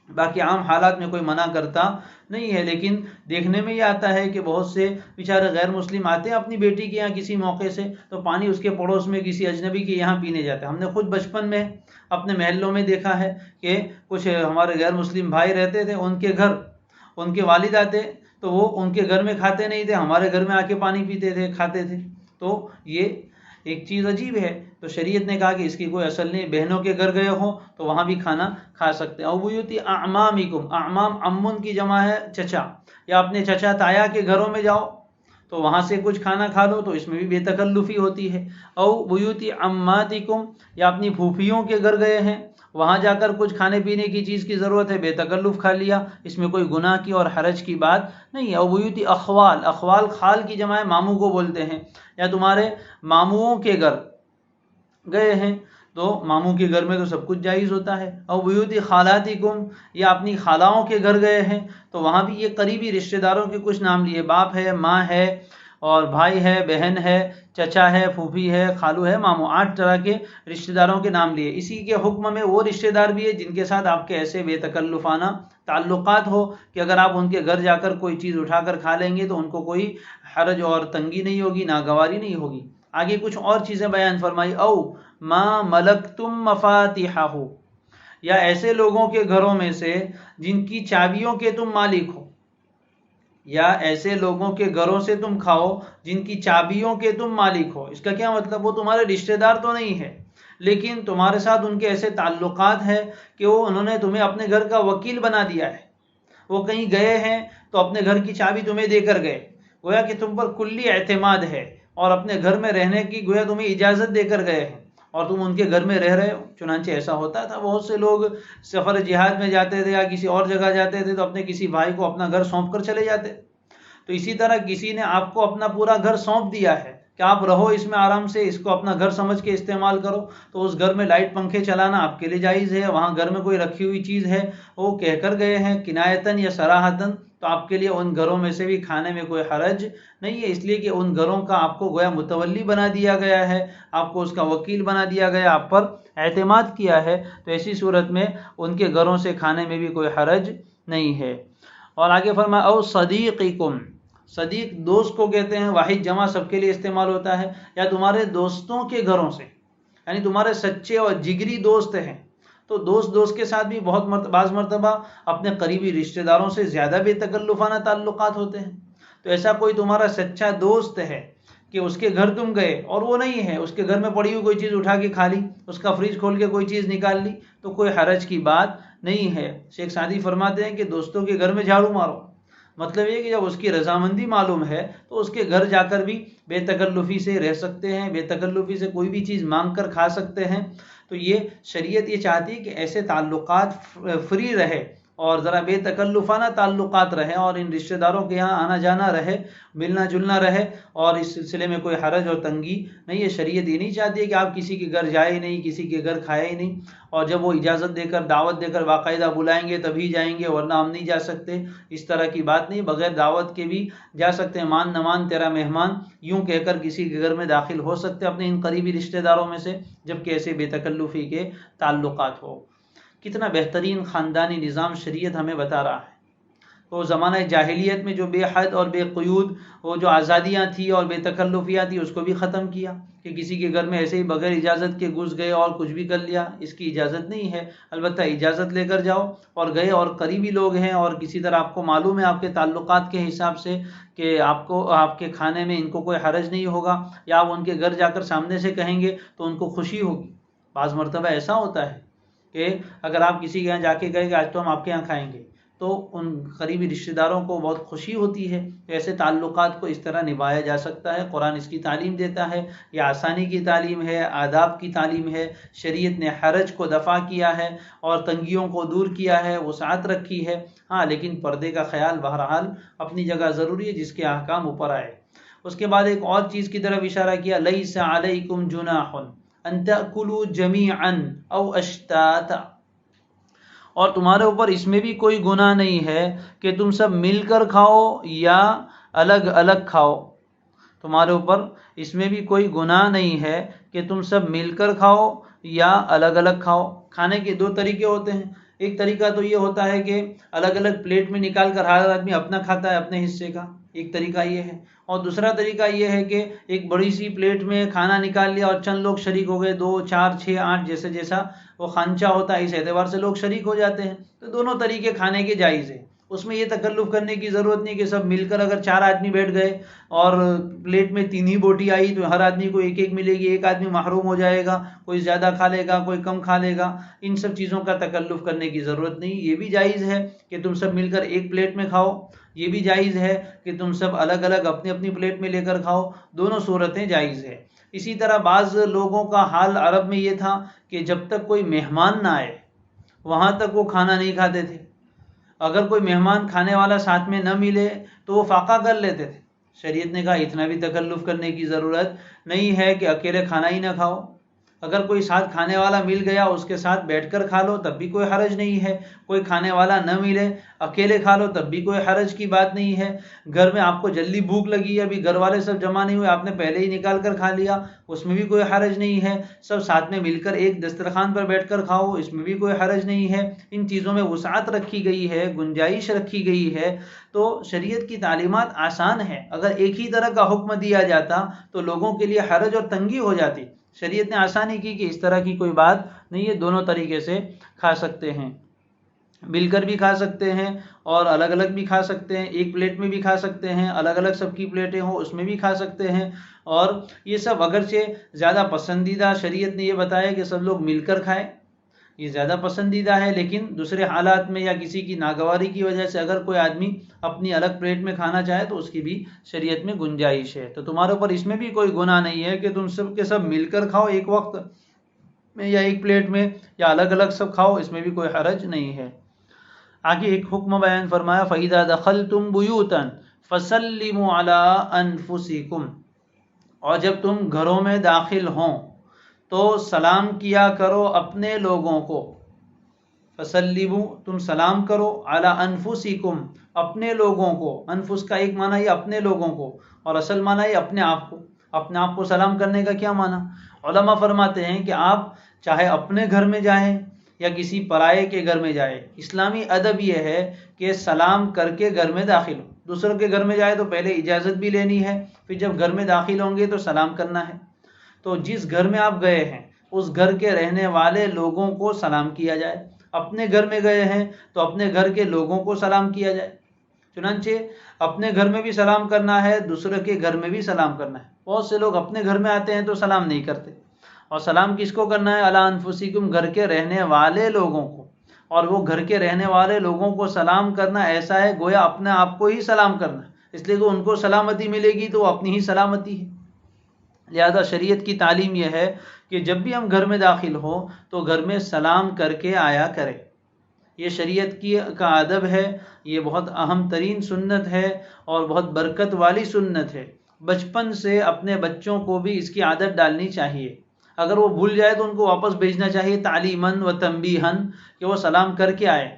S2: باقی عام حالات میں کوئی منع کرتا نہیں ہے. لیکن دیکھنے میں یہ آتا ہے کہ بہت سے بیچارے غیر مسلم آتے ہیں اپنی بیٹی کے یہاں کسی موقع سے تو پانی اس کے پڑوس میں کسی اجنبی کے یہاں پینے جاتے ہیں. ہم نے خود بچپن میں اپنے محلوں میں دیکھا ہے کہ کچھ ہمارے غیر مسلم بھائی رہتے تھے، ان کے گھر ان کے والد آتے تو وہ ان کے گھر میں کھاتے نہیں تھے، ہمارے گھر میں آ کے پانی پیتے تھے، کھاتے تھے. تو یہ ایک چیز عجیب ہے. تو شریعت نے کہا کہ اس کی کوئی اصل نہیں. بہنوں کے گھر گئے ہوں تو وہاں بھی کھانا کھا سکتے ہیں. او بیوتی اعمامکم، اعمام امن کی جمع ہے چچا، یا اپنے چچا تایا کے گھروں میں جاؤ تو وہاں سے کچھ کھانا کھا لو تو اس میں بھی بے تکلفی ہوتی ہے. او بیوتی عماتکم، یا اپنی پھوپھیوں کے گھر گئے ہیں وہاں جا کر کچھ کھانے پینے کی چیز کی ضرورت ہے، بے تکلف کھا لیا، اس میں کوئی گناہ کی اور حرج کی بات نہیں ہے. او بیوتی اخوال، اخوال خال کی جمع ہے، ماموں کو بولتے ہیں، یا تمہارے ماموں کے گھر گئے ہیں تو ماموں کے گھر میں تو سب کچھ جائز ہوتا ہے. او بیوتی خالاتکم، یا اپنی خالاؤں کے گھر گئے ہیں تو وہاں بھی یہ قریبی رشتہ داروں کے کچھ نام لیے، باپ ہے، ماں ہے اور بھائی ہے، بہن ہے، چچا ہے، پھوپھی ہے، خالو ہے، ماموں، 8 طرح کے رشتہ داروں کے نام لیے. اسی کے حکم میں وہ رشتہ دار بھی ہے جن کے ساتھ آپ کے ایسے بے تکلفانہ تعلقات ہو کہ اگر آپ ان کے گھر جا کر کوئی چیز اٹھا کر کھا لیں گے تو ان کو کوئی حرج اور تنگی نہیں ہوگی، ناگواری نہیں ہوگی. آگے کچھ اور چیزیں بیان فرمائی. او ما ملکتم مفاتیحہ، یا ایسے لوگوں کے گھروں میں سے جن کی چابیوں کے تم مالک ہو، یا ایسے لوگوں کے گھروں سے تم کھاؤ جن کی چابیوں کے تم مالک ہو. اس کا کیا مطلب؟ وہ تمہارے رشتہ دار تو نہیں ہے لیکن تمہارے ساتھ ان کے ایسے تعلقات ہیں کہ وہ انہوں نے تمہیں اپنے گھر کا وکیل بنا دیا ہے. وہ کہیں گئے ہیں تو اپنے گھر کی چابی تمہیں دے کر گئے، گویا کہ تم پر کلی اعتماد ہے اور اپنے گھر میں رہنے کی گویا تمہیں اجازت دے کر گئے ہیں اور تم ان کے گھر میں رہ رہے ہو. چنانچہ ایسا ہوتا تھا، بہت سے لوگ سفر جہاد میں جاتے تھے یا کسی اور جگہ جاتے تھے تو اپنے کسی بھائی کو اپنا گھر سونپ کر چلے جاتے. تو اسی طرح کسی نے آپ کو اپنا پورا گھر سونپ دیا ہے کہ آپ رہو اس میں آرام سے، اس کو اپنا گھر سمجھ کے استعمال کرو، تو اس گھر میں لائٹ پنکھے چلانا آپ کے لیے جائز ہے. وہاں گھر میں کوئی رکھی ہوئی چیز ہے وہ کہہ کر گئے ہیں کنایتاً یا صراحتاً تو آپ کے لیے ان گھروں میں سے بھی کھانے میں کوئی حرج نہیں ہے، اس لیے کہ ان گھروں کا آپ کو گویا متولی بنا دیا گیا ہے، آپ کو اس کا وکیل بنا دیا گیا، آپ پر اعتماد کیا ہے. تو ایسی صورت میں ان کے گھروں سے کھانے میں بھی کوئی حرج نہیں ہے. اور آگے فرمایا او صدیقکم، صدیق دوست کو کہتے ہیں، واحد جمع سب کے لیے استعمال ہوتا ہے، یا تمہارے دوستوں کے گھروں سے، یعنی تمہارے سچے اور جگری دوست ہیں تو دوست کے ساتھ بھی بعض مرتبہ اپنے قریبی رشتہ داروں سے زیادہ بے تکلفانہ تعلقات ہوتے ہیں. تو ایسا کوئی تمہارا سچا دوست ہے کہ اس کے گھر تم گئے اور وہ نہیں ہے، اس کے گھر میں پڑی ہوئی کوئی چیز اٹھا کے کھا لی، اس کا فریج کھول کے کوئی چیز نکال لی، تو کوئی حرج کی بات نہیں ہے. شیخ سعدی فرماتے ہیں کہ دوستوں کے گھر میں جھاڑو مارو. مطلب یہ کہ جب اس کی رضامندی معلوم ہے تو اس کے گھر جا کر بھی بے تکلفی سے رہ سکتے ہیں، بے تکلفی سے کوئی بھی چیز مانگ کر کھا سکتے ہیں. تو یہ شریعت یہ چاہتی ہے کہ ایسے تعلقات فری رہے اور ذرا بے تکلفانہ تعلقات رہے، اور ان رشتہ داروں کے یہاں آنا جانا رہے، ملنا جلنا رہے، اور اس سلسلے میں کوئی حرج اور تنگی نہیں ہے. شریعت یہ نہیں چاہتی ہے کہ آپ کسی کے گھر جائے نہیں، کسی کے گھر کھائے ہی نہیں، اور جب وہ اجازت دے کر دعوت دے کر باقاعدہ بلائیں گے تبھی جائیں گے ورنہ ہم نہیں جا سکتے. اس طرح کی بات نہیں، بغیر دعوت کے بھی جا سکتے ہیں. مان نہ مان تیرا مہمان یوں کہہ کر کسی کے گھر میں داخل ہو سکتے اپنے ان قریبی رشتہ داروں میں سے، جبکہ ایسے بے تکلفی کے تعلقات ہو. کتنا بہترین خاندانی نظام شریعت ہمیں بتا رہا ہے. تو زمانہ جاہلیت میں جو بے حد اور بے قیود وہ جو آزادیاں تھیں اور بے تکلفیاں تھیں اس کو بھی ختم کیا کہ کسی کے گھر میں ایسے ہی بغیر اجازت کے گھس گئے اور کچھ بھی کر لیا، اس کی اجازت نہیں ہے. البتہ اجازت لے کر جاؤ اور گئے اور قریبی لوگ ہیں اور کسی طرح آپ کو معلوم ہے آپ کے تعلقات کے حساب سے کہ آپ کے کھانے میں ان کو کوئی حرج نہیں ہوگا، یا آپ ان کے گھر جا کر سامنے سے کہیں گے تو ان کو خوشی ہوگی. بعض مرتبہ ایسا ہوتا ہے کہ اگر آپ کسی کے یہاں جا کے گئے کہ آج تو ہم آپ کے یہاں کھائیں گے تو ان قریبی رشتہ داروں کو بہت خوشی ہوتی ہے. ایسے تعلقات کو اس طرح نبھایا جا سکتا ہے. قرآن اس کی تعلیم دیتا ہے، یہ آسانی کی تعلیم ہے، آداب کی تعلیم ہے. شریعت نے حرج کو دفع کیا ہے اور تنگیوں کو دور کیا ہے، وسعت رکھی ہے. ہاں لیکن پردے کا خیال بہرحال اپنی جگہ ضروری ہے جس کے احکام اوپر آئے. اس کے بعد ایک اور چیز کی طرف اشارہ کیا، لیس علیکم جناح ان تأکلوا جمیعا او اشتاتا، اور تمہارے اوپر اس میں بھی کوئی گناہ نہیں ہے کہ تم سب مل کر کھاؤ یا الگ الگ کھاؤ. تمہارے اوپر اس میں بھی کوئی گناہ نہیں ہے کہ تم سب مل کر کھاؤ یا الگ الگ کھاؤ. کھانے کے دو طریقے ہوتے ہیں. ایک طریقہ تو یہ ہوتا ہے کہ الگ الگ پلیٹ میں نکال کر ہر آدمی اپنا کھاتا ہے اپنے حصے کا، ایک طریقہ یہ ہے. اور دوسرا طریقہ یہ ہے کہ ایک بڑی سی پلیٹ میں کھانا نکال لیا اور چند لوگ شریک ہو گئے، 2 4 6 8 جیسا وہ خانچہ ہوتا ہے اس اعتبار سے لوگ شریک ہو جاتے ہیں. تو دونوں طریقے کھانے کے جائز ہیں. اس میں یہ تکلف کرنے کی ضرورت نہیں کہ سب مل کر اگر 4 آدمی بیٹھ گئے اور پلیٹ میں 3 ہی بوٹی آئی تو ہر آدمی کو ایک ایک ملے گی، ایک آدمی محروم ہو جائے گا، کوئی زیادہ کھا لے گا کوئی کم کھا لے گا. ان سب چیزوں کا تکلف کرنے کی ضرورت نہیں. یہ بھی جائز ہے کہ تم سب مل کر ایک پلیٹ میں کھاؤ، یہ بھی جائز ہے کہ تم سب الگ الگ اپنی اپنی پلیٹ میں لے کر کھاؤ. دونوں صورتیں جائز ہے. اسی طرح بعض لوگوں کا حال عرب میں یہ تھا کہ جب تک کوئی مہمان نہ آئے وہاں تک وہ کھانا نہیں کھاتے تھے. اگر کوئی مہمان کھانے والا ساتھ میں نہ ملے تو وہ فاقہ کر لیتے تھے. شریعت نے کہا اتنا بھی تکلف کرنے کی ضرورت نہیں ہے کہ اکیلے کھانا ہی نہ کھاؤ. اگر کوئی ساتھ کھانے والا مل گیا اس کے ساتھ بیٹھ کر کھا لو تب بھی کوئی حرج نہیں ہے. کوئی کھانے والا نہ ملے اکیلے کھا لو تب بھی کوئی حرج کی بات نہیں ہے. گھر میں آپ کو جلدی بھوک لگی، ابھی گھر والے سب جمع نہیں ہوئے، آپ نے پہلے ہی نکال کر کھا لیا، اس میں بھی کوئی حرج نہیں ہے. سب ساتھ میں مل کر ایک دسترخوان پر بیٹھ کر کھاؤ، اس میں بھی کوئی حرج نہیں ہے. ان چیزوں میں وسعت رکھی گئی ہے، گنجائش رکھی گئی ہے. تو شریعت کی تعلیمات آسان ہے. اگر ایک ہی طرح کا حکم دیا جاتا تو لوگوں کے لیے حرج اور تنگی ہو جاتی. شریعت نے آسانی کی کہ اس طرح کی کوئی بات نہیں ہے، دونوں طریقے سے کھا سکتے ہیں. مل کر بھی کھا سکتے ہیں اور الگ الگ بھی کھا سکتے ہیں. ایک پلیٹ میں بھی کھا سکتے ہیں، الگ الگ سب کی پلیٹیں ہوں اس میں بھی کھا سکتے ہیں. اور یہ سب اگرچہ زیادہ پسندیدہ شریعت نے یہ بتایا کہ سب لوگ مل کر کھائیں، یہ زیادہ پسندیدہ ہے. لیکن دوسرے حالات میں یا کسی کی ناگواری کی وجہ سے اگر کوئی آدمی اپنی الگ پلیٹ میں کھانا چاہے تو اس کی بھی شریعت میں گنجائش ہے. تو تمہارے اوپر اس میں بھی کوئی گناہ نہیں ہے کہ تم سب کے سب مل کر کھاؤ ایک وقت میں یا ایک پلیٹ میں، یا الگ الگ سب کھاؤ، اس میں بھی کوئی حرج نہیں ہے. آگے ایک حکم بیان فرمایا، فَإِذَا دَخَلْتُمْ بُيُوتًا فَسَلِّمُوا عَلَىٰ أَنفُسِكُمْ، اور جب تم گھروں میں داخل ہوں تو سلام کیا کرو اپنے لوگوں کو. فَسَلِّمُوا، تم سلام کرو، عَلَىٰ أَنفُسِكُمْ، اپنے لوگوں کو. انفس کا ایک معنی یہ اپنے لوگوں کو، اور اصل معنی یہ اپنے آپ کو. اپنے آپ کو سلام کرنے کا کیا معنی؟ علماء فرماتے ہیں کہ آپ چاہے اپنے گھر میں جائیں یا کسی پرائے کے گھر میں جائے، اسلامی ادب یہ ہے کہ سلام کر کے گھر میں داخل ہو. دوسروں کے گھر میں جائے تو پہلے اجازت بھی لینی ہے، پھر جب گھر میں داخل ہوں گے تو سلام کرنا ہے. تو جس گھر میں آپ گئے ہیں اس گھر کے رہنے والے لوگوں کو سلام کیا جائے. اپنے گھر میں گئے ہیں تو اپنے گھر کے لوگوں کو سلام کیا جائے. چنانچہ اپنے گھر میں بھی سلام کرنا ہے, دوسرے کے گھر میں بھی سلام کرنا ہے. بہت سے لوگ اپنے گھر میں آتے ہیں تو سلام نہیں کرتے. اور سلام کس کو کرنا ہے؟ علی انفسکم, گھر کے رہنے والے لوگوں کو. اور وہ گھر کے رہنے والے لوگوں کو سلام کرنا ایسا ہے گویا اپنے آپ کو ہی سلام کرنا, اس لیے کہ ان کو سلامتی ملے گی تو وہ اپنی ہی سلامتی ہے. لہذا شریعت کی تعلیم یہ ہے کہ جب بھی ہم گھر میں داخل ہوں تو گھر میں سلام کر کے آیا کریں. یہ شریعت کا ادب ہے, یہ بہت اہم ترین سنت ہے اور بہت برکت والی سنت ہے. بچپن سے اپنے بچوں کو بھی اس کی عادت ڈالنی چاہیے. اگر وہ بھول جائے تو ان کو واپس بھیجنا چاہیے تعلیماً و تنبیہاً, کہ وہ سلام کر کے آئے.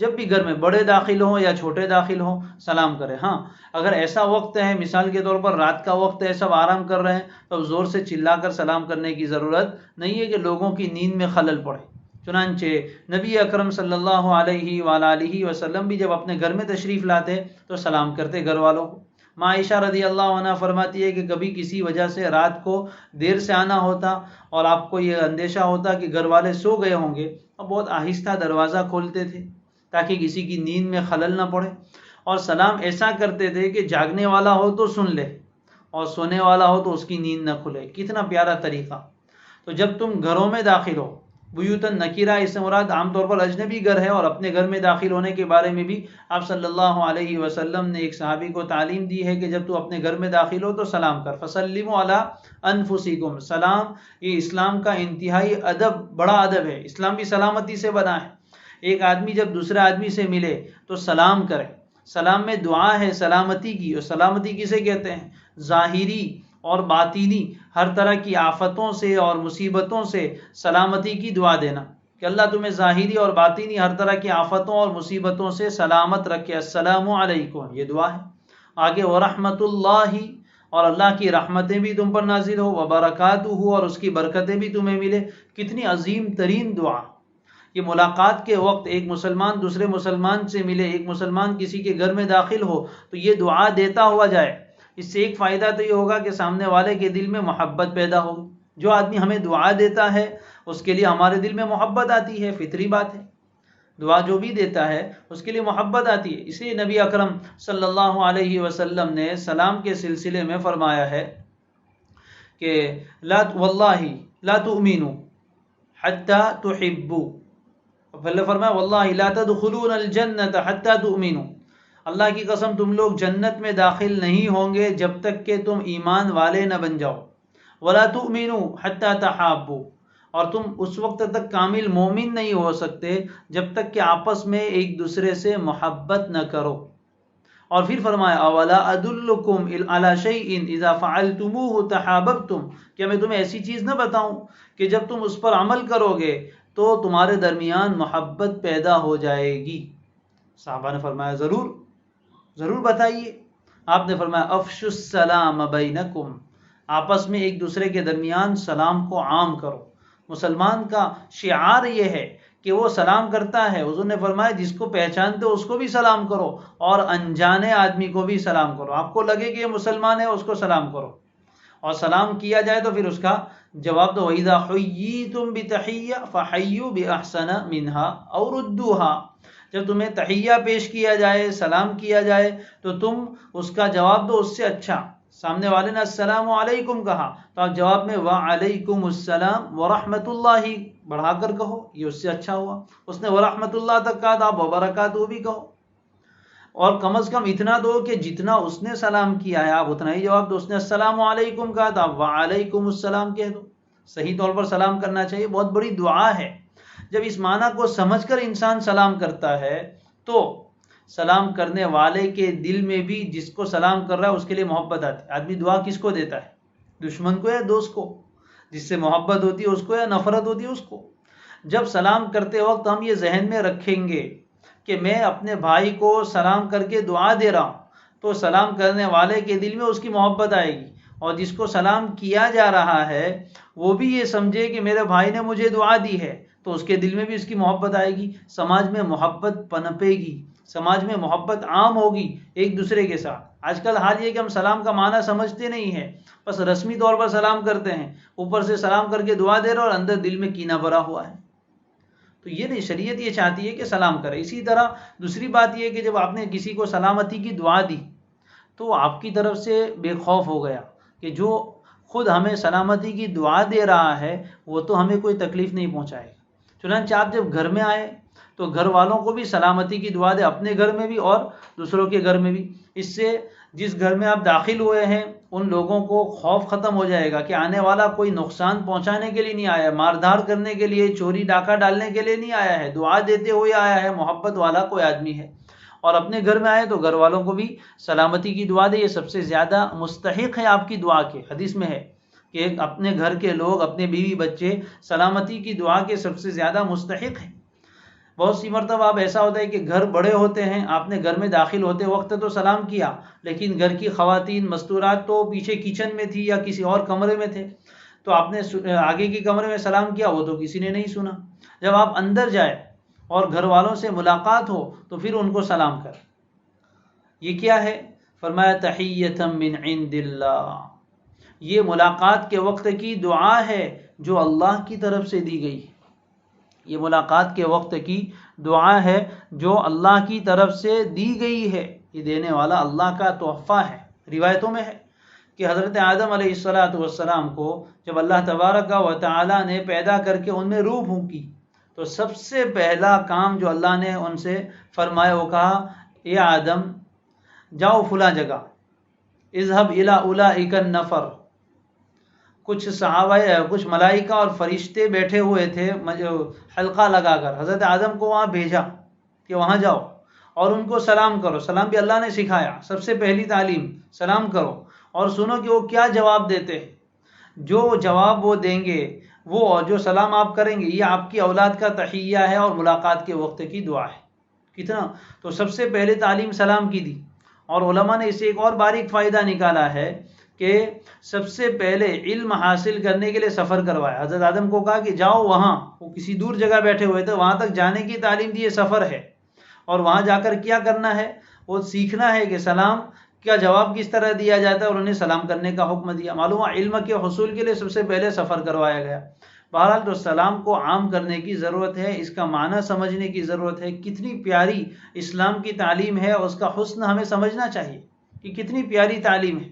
S2: جب بھی گھر میں بڑے داخل ہوں یا چھوٹے داخل ہوں سلام کریں. ہاں اگر ایسا وقت ہے, مثال کے طور پر رات کا وقت ہے, سب آرام کر رہے ہیں, تو زور سے چلا کر سلام کرنے کی ضرورت نہیں ہے کہ لوگوں کی نیند میں خلل پڑے. چنانچہ نبی اکرم صلی اللہ علیہ وآلہ وسلم بھی جب اپنے گھر میں تشریف لاتے تو سلام کرتے گھر والوں کو. ماں عائشہ رضی اللہ عنہ فرماتی ہے کہ کبھی کسی وجہ سے رات کو دیر سے آنا ہوتا اور آپ کو یہ اندیشہ ہوتا کہ گھر والے سو گئے ہوں گے, اور بہت آہستہ دروازہ کھولتے تھے تاکہ کسی کی نیند میں خلل نہ پڑے. اور سلام ایسا کرتے تھے کہ جاگنے والا ہو تو سن لے اور سونے والا ہو تو اس کی نیند نہ کھلے. کتنا پیارا طریقہ. تو جب تم گھروں میں داخل ہو, بیوتن نکیرہ اس سے مراد عام طور پر اجنبی گھر ہے, اور اپنے گھر میں داخل ہونے کے بارے میں بھی آپ صلی اللہ علیہ وسلم نے ایک صحابی کو تعلیم دی ہے کہ جب تو اپنے گھر میں داخل ہو تو سلام کر. فسلموا علی انفسکم, سلام یہ اسلام کا انتہائی ادب, بڑا ادب ہے. اسلام بھی سلامتی سے بنا ہے. ایک آدمی جب دوسرے آدمی سے ملے تو سلام کرے. سلام میں دعا ہے سلامتی کی, اور سلامتی کسے کہتے ہیں؟ ظاہری اور باطینی ہر طرح کی آفتوں سے اور مصیبتوں سے سلامتی کی دعا دینا, کہ اللہ تمہیں ظاہری اور باطینی ہر طرح کی آفتوں اور مصیبتوں سے سلامت رکھے. السلام علیکم, یہ دعا ہے. آگے ورحمۃ اللہ, اور اللہ کی رحمتیں بھی تم پر نازل ہو, وبرکاتہ, اور اس کی برکتیں بھی تمہیں ملے. کتنی عظیم ترین دعا. یہ ملاقات کے وقت ایک مسلمان دوسرے مسلمان سے ملے, ایک مسلمان کسی کے گھر میں داخل ہو تو یہ دعا دیتا ہوا جائے. اس سے ایک فائدہ تو یہ ہوگا کہ سامنے والے کے دل میں محبت پیدا ہوگی. جو آدمی ہمیں دعا دیتا ہے اس کے لیے ہمارے دل میں محبت آتی ہے, فطری بات ہے. دعا جو بھی دیتا ہے اس کے لیے محبت آتی ہے. اس لیے نبی اکرم صلی اللہ علیہ وسلم نے سلام کے سلسلے میں فرمایا ہے کہ واللہ لا تؤمنوا حتی تحبوا, پہلے فرمایا واللہ لا تدخلون الجنۃ حتی تؤمنوا, اللہ کی قسم تم لوگ جنت میں داخل نہیں ہوں گے جب تک کہ تم ایمان والے نہ بن جاؤ. ولا تؤمنوا حتی تحابوا, اور تم اس وقت تک کامل مومن نہیں ہو سکتے جب تک کہ آپس میں ایک دوسرے سے محبت نہ کرو. اور پھر فرمایا اولا ادلکم علی شیء اذا فعلتموه تحاببتم, کیا میں تمہیں ایسی چیز نہ بتاؤں کہ جب تم اس پر عمل کرو گے تو تمہارے درمیان محبت پیدا ہو جائے گی. صحابہ نے فرمایا ضرور ضرور بتائیے. آپ نے فرمایا افشوا السلام بینکم, آپس میں ایک دوسرے کے درمیان سلام کو عام کرو. مسلمان کا شعار یہ ہے کہ وہ سلام کرتا ہے. حضور نے فرمایا جس کو پہچانتے ہو اس کو بھی سلام کرو اور انجانے آدمی کو بھی سلام کرو. آپ کو لگے کہ یہ مسلمان ہے اس کو سلام کرو, اور سلام کیا جائے تو پھر اس کا جواب دو. وَإِذَا حُيِّيتُم بِتَحِيَّةٍ فَحَيُّوا بِأَحْسَنَ مِنْهَا أَوْ رُدُّوهَا, جب تمہیں تحیہ پیش کیا جائے, سلام کیا جائے تو تم اس کا جواب دو اس سے اچھا. سامنے والے نے السلام علیکم کہا تو آپ جواب میں وعلیکم السلام ورحمۃ اللہ بڑھا کر کہو, یہ اس سے اچھا ہوا. اس نے ورحمۃ اللہ تک کہا تو آپ وبرکاتہ بھی کہو, اور کم از کم اتنا دو کہ جتنا اس نے سلام کیا ہے آپ اتنا ہی جواب دو. اس نے السلام علیکم کہا تو آپ وعلیکم السلام کہہ دو. صحیح طور پر سلام کرنا چاہیے, بہت بڑی دعا ہے. جب اس معنی کو سمجھ کر انسان سلام کرتا ہے تو سلام کرنے والے کے دل میں بھی جس کو سلام کر رہا ہے اس کے لیے محبت آتی ہے. آدمی دعا کس کو دیتا ہے؟ دشمن کو یا دوست کو؟ جس سے محبت ہوتی ہے اس کو یا نفرت ہوتی ہے اس کو؟ جب سلام کرتے وقت ہم یہ ذہن میں رکھیں گے کہ میں اپنے بھائی کو سلام کر کے دعا دے رہا ہوں تو سلام کرنے والے کے دل میں اس کی محبت آئے گی, اور جس کو سلام کیا جا رہا ہے وہ بھی یہ سمجھے کہ میرے بھائی نے مجھے دعا دی ہے تو اس کے دل میں بھی اس کی محبت آئے گی. سماج میں محبت پنپے گی, سماج میں محبت عام ہوگی ایک دوسرے کے ساتھ. آج کل حال یہ کہ ہم سلام کا معنی سمجھتے نہیں ہیں، بس رسمی طور پر سلام کرتے ہیں، اوپر سے سلام کر کے دعا دے رہے اور اندر دل میں کینہ بھرا ہوا ہے. تو یہ نہیں، شریعت یہ چاہتی ہے کہ سلام کرے. اسی طرح دوسری بات یہ ہے کہ جب آپ نے کسی کو سلامتی کی دعا دی تو آپ کی طرف سے بے خوف ہو گیا کہ جو خود ہمیں سلامتی کی دعا دے رہا ہے وہ تو ہمیں کوئی تکلیف نہیں پہنچائے گا. چنانچہ آپ جب گھر میں آئے تو گھر والوں کو بھی سلامتی کی دعا دے، اپنے گھر میں بھی اور دوسروں کے گھر میں بھی. اس سے جس گھر میں آپ داخل ہوئے ہیں ان لوگوں کو خوف ختم ہو جائے گا کہ آنے والا کوئی نقصان پہنچانے کے لیے نہیں آیا، ماردھار کرنے کے لیے، چوری ڈاکہ ڈالنے کے لیے نہیں آیا ہے، دعا دیتے ہوئے آیا ہے، محبت والا کوئی آدمی ہے. اور اپنے گھر میں آئے تو گھر والوں کو بھی سلامتی کی دعا دے. یہ سب سے زیادہ مستحق ہے آپ کی دعا کے. حدیث میں ہے کہ اپنے گھر کے لوگ، اپنے بیوی بچے سلامتی کی دعا کے سب سے زیادہ مستحق ہیں. بہت سی مرتبہ اب ایسا ہوتا ہے کہ گھر بڑے ہوتے ہیں، آپ نے گھر میں داخل ہوتے وقت تو سلام کیا، لیکن گھر کی خواتین مستورات تو پیچھے کچن میں تھی یا کسی اور کمرے میں تھے، تو آپ نے آگے کے کمرے میں سلام کیا، وہ تو کسی نے نہیں سنا. جب آپ اندر جائے اور گھر والوں سے ملاقات ہو تو پھر ان کو سلام کر. یہ کیا ہے؟ فرمایا تحیۃ من عند اللہ. یہ ملاقات کے وقت کی دعا ہے جو اللہ کی طرف سے دی گئی. یہ ملاقات کے وقت کی دعا ہے جو اللہ کی طرف سے دی گئی ہے. یہ دینے والا اللہ کا تحفہ ہے. روایتوں میں ہے کہ حضرت آدم علیہ السلام کو جب اللہ تبارک و تعالی نے پیدا کر کے ان میں روح پھونکی تو سب سے پہلا کام جو اللہ نے ان سے فرمایا وہ کہا، اے آدم جاؤ فلاں جگہ، اذهب الى اولئک النفر. کچھ صحابہ، کچھ ملائکہ اور فرشتے بیٹھے ہوئے تھے حلقہ لگا کر. حضرت آدم کو وہاں بھیجا کہ وہاں جاؤ اور ان کو سلام کرو. سلام بھی اللہ نے سکھایا، سب سے پہلی تعلیم سلام کرو اور سنو کہ وہ کیا جواب دیتے ہیں. جو جواب وہ دیں گے، وہ جو سلام آپ کریں گے، یہ آپ کی اولاد کا تحیہ ہے اور ملاقات کے وقت کی دعا ہے. کتنا تو سب سے پہلے تعلیم سلام کی دی. اور علماء نے اسے ایک اور باریک فائدہ نکالا ہے کہ سب سے پہلے علم حاصل کرنے کے لیے سفر کروایا. حضرت آدم کو کہا کہ جاؤ وہاں، وہ کسی دور جگہ بیٹھے ہوئے تھے، وہاں تک جانے کی تعلیم دی. یہ سفر ہے اور وہاں جا کر کیا کرنا ہے، وہ سیکھنا ہے کہ سلام کا جواب کس طرح دیا جاتا ہے، اور انہیں سلام کرنے کا حکم دیا. معلوم ہے علم کے حصول کے لیے سب سے پہلے سفر کروایا گیا. بہرحال تو سلام کو عام کرنے کی ضرورت ہے، اس کا معنی سمجھنے کی ضرورت ہے. کتنی پیاری اسلام کی تعلیم ہے، اور اس کا حسن ہمیں سمجھنا چاہیے کہ کتنی پیاری تعلیم ہے.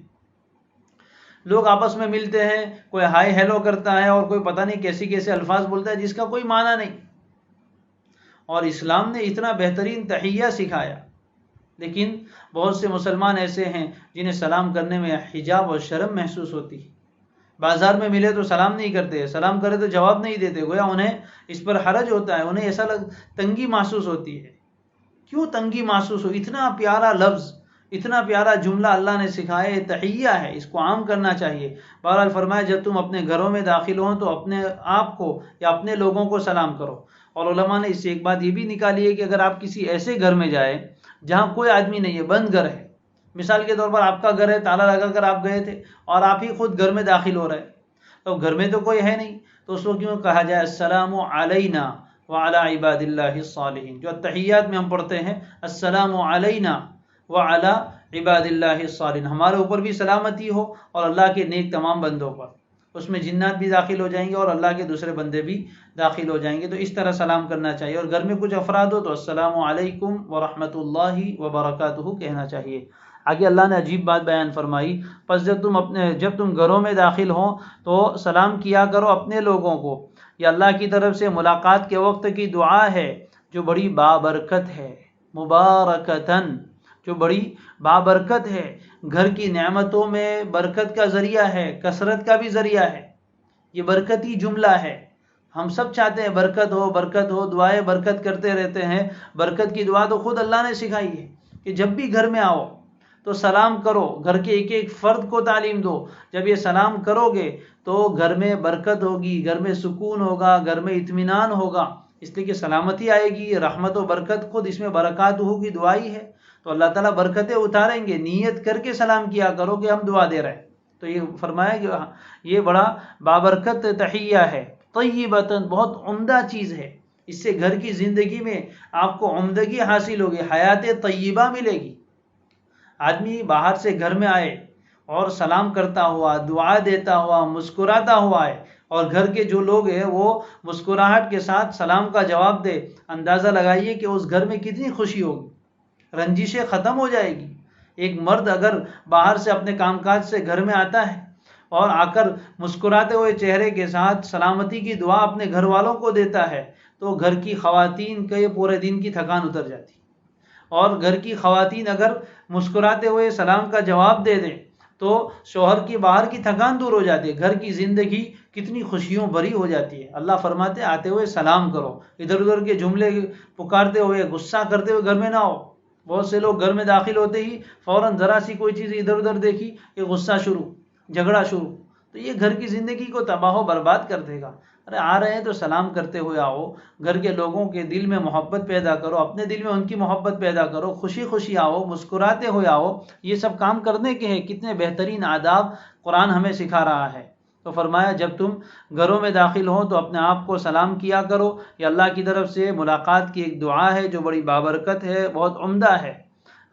S2: لوگ آپس میں ملتے ہیں، کوئی ہائی ہیلو کرتا ہے اور کوئی پتہ نہیں کیسے کیسے الفاظ بولتا ہے جس کا کوئی معنی نہیں. اور اسلام نے اتنا بہترین تحیہ سکھایا، لیکن بہت سے مسلمان ایسے ہیں جنہیں سلام کرنے میں حجاب اور شرم محسوس ہوتی ہے. بازار میں ملے تو سلام نہیں کرتے، سلام کرے تو جواب نہیں دیتے، گویا انہیں اس پر حرج ہوتا ہے، انہیں ایسا تنگی محسوس ہوتی ہے. کیوں تنگی محسوس ہو؟ اتنا پیارا لفظ، اتنا پیارا جملہ اللہ نے سکھایا، یہ تحیہ ہے، اس کو عام کرنا چاہیے. بہرحال فرمایا جب تم اپنے گھروں میں داخل ہو تو اپنے آپ کو یا اپنے لوگوں کو سلام کرو. اور علماء نے اس سے ایک بات یہ بھی نکالی ہے کہ اگر آپ کسی ایسے گھر میں جائیں جہاں کوئی آدمی نہیں ہے، بند گھر ہے، مثال کے طور پر آپ کا گھر ہے، تالا لگا کر آپ گئے تھے اور آپ ہی خود گھر میں داخل ہو رہے، تو گھر میں تو کوئی ہے نہیں، تو اس کو کیوں کہا جائے السلام علینا وعلی عباد اللہ الصالحین. جو تحیات میں ہم پڑھتے ہیں السلام علینا وعلی عباد اللہ الصالحین، ہمارے اوپر بھی سلامتی ہو اور اللہ کے نیک تمام بندوں پر. اس میں جنات بھی داخل ہو جائیں گے اور اللہ کے دوسرے بندے بھی داخل ہو جائیں گے. تو اس طرح سلام کرنا چاہیے. اور گھر میں کچھ افراد ہو تو السلام علیکم ورحمۃ اللہ وبرکاتہ کہنا چاہیے. آگے اللہ نے عجیب بات بیان فرمائی، پس جب تم گھروں میں داخل ہو تو سلام کیا کرو اپنے لوگوں کو. یہ اللہ کی طرف سے ملاقات کے وقت کی دعا ہے جو بڑی بابرکت ہے، مبارکتن، جو بڑی بابرکت ہے، گھر کی نعمتوں میں برکت کا ذریعہ ہے، کثرت کا بھی ذریعہ ہے. یہ برکتی جملہ ہے. ہم سب چاہتے ہیں برکت ہو، برکت ہو، دعائیں برکت کرتے رہتے ہیں. برکت کی دعا تو خود اللہ نے سکھائی ہے کہ جب بھی گھر میں آؤ تو سلام کرو. گھر کے ایک ایک فرد کو تعلیم دو. جب یہ سلام کرو گے تو گھر میں برکت ہوگی، گھر میں سکون ہوگا، گھر میں اطمینان ہوگا، اس لیے کہ سلامتی آئے گی. رحمت و برکت خود اس میں برکات ہوگی، دعائی ہے، تو اللہ تعالیٰ برکتیں اتاریں گے. نیت کر کے سلام کیا کرو کہ ہم دعا دے رہے ہیں. تو یہ فرمایا کہ یہ بڑا بابرکت تحیہ ہے. طیبتاً، بہت عمدہ چیز ہے. اس سے گھر کی زندگی میں آپ کو عمدگی حاصل ہوگی، حیات طیبہ ملے گی. آدمی باہر سے گھر میں آئے اور سلام کرتا ہوا، دعا دیتا ہوا، مسکراتا ہوا ہے، اور گھر کے جو لوگ ہیں وہ مسکراہٹ کے ساتھ سلام کا جواب دے، اندازہ لگائیے کہ اس گھر میں کتنی خوشی ہوگی، رنجشیں ختم ہو جائے گی۔ ایک مرد اگر باہر سے اپنے کام کاج سے گھر میں آتا ہے اور آ کر مسکراتے ہوئے چہرے کے ساتھ سلامتی کی دعا اپنے گھر والوں کو دیتا ہے تو گھر کی خواتین کے پورے دن کی تھکان اتر جاتی، اور گھر کی خواتین اگر مسکراتے ہوئے سلام کا جواب دے دیں تو شوہر کی باہر کی تھکان دور ہو جاتی ہے، گھر کی زندگی کتنی خوشیوں بھری ہو جاتی ہے۔ اللہ فرماتے آتے ہوئے سلام کرو، ادھر ادھر کے جملے پکارتے ہوئے غصہ کرتے ہوئے گھر میں نہ ہو۔ بہت سے لوگ گھر میں داخل ہوتے ہی فوراً ذرا سی کوئی چیز ادھر ادھر دیکھی کہ غصہ شروع، جھگڑا شروع، تو یہ گھر کی زندگی کو تباہ و برباد کر دے گا۔ ارے آ رہے ہیں تو سلام کرتے ہوئے آؤ، گھر کے لوگوں کے دل میں محبت پیدا کرو، اپنے دل میں ان کی محبت پیدا کرو، خوشی خوشی آؤ، مسکراتے ہوئے آؤ، یہ سب کام کرنے کے ہیں۔ کتنے بہترین آداب قرآن ہمیں سکھا رہا ہے۔ تو فرمایا جب تم گھروں میں داخل ہو تو اپنے آپ کو سلام کیا کرو، یہ اللہ کی طرف سے ملاقات کی ایک دعا ہے جو بڑی بابرکت ہے، بہت عمدہ ہے۔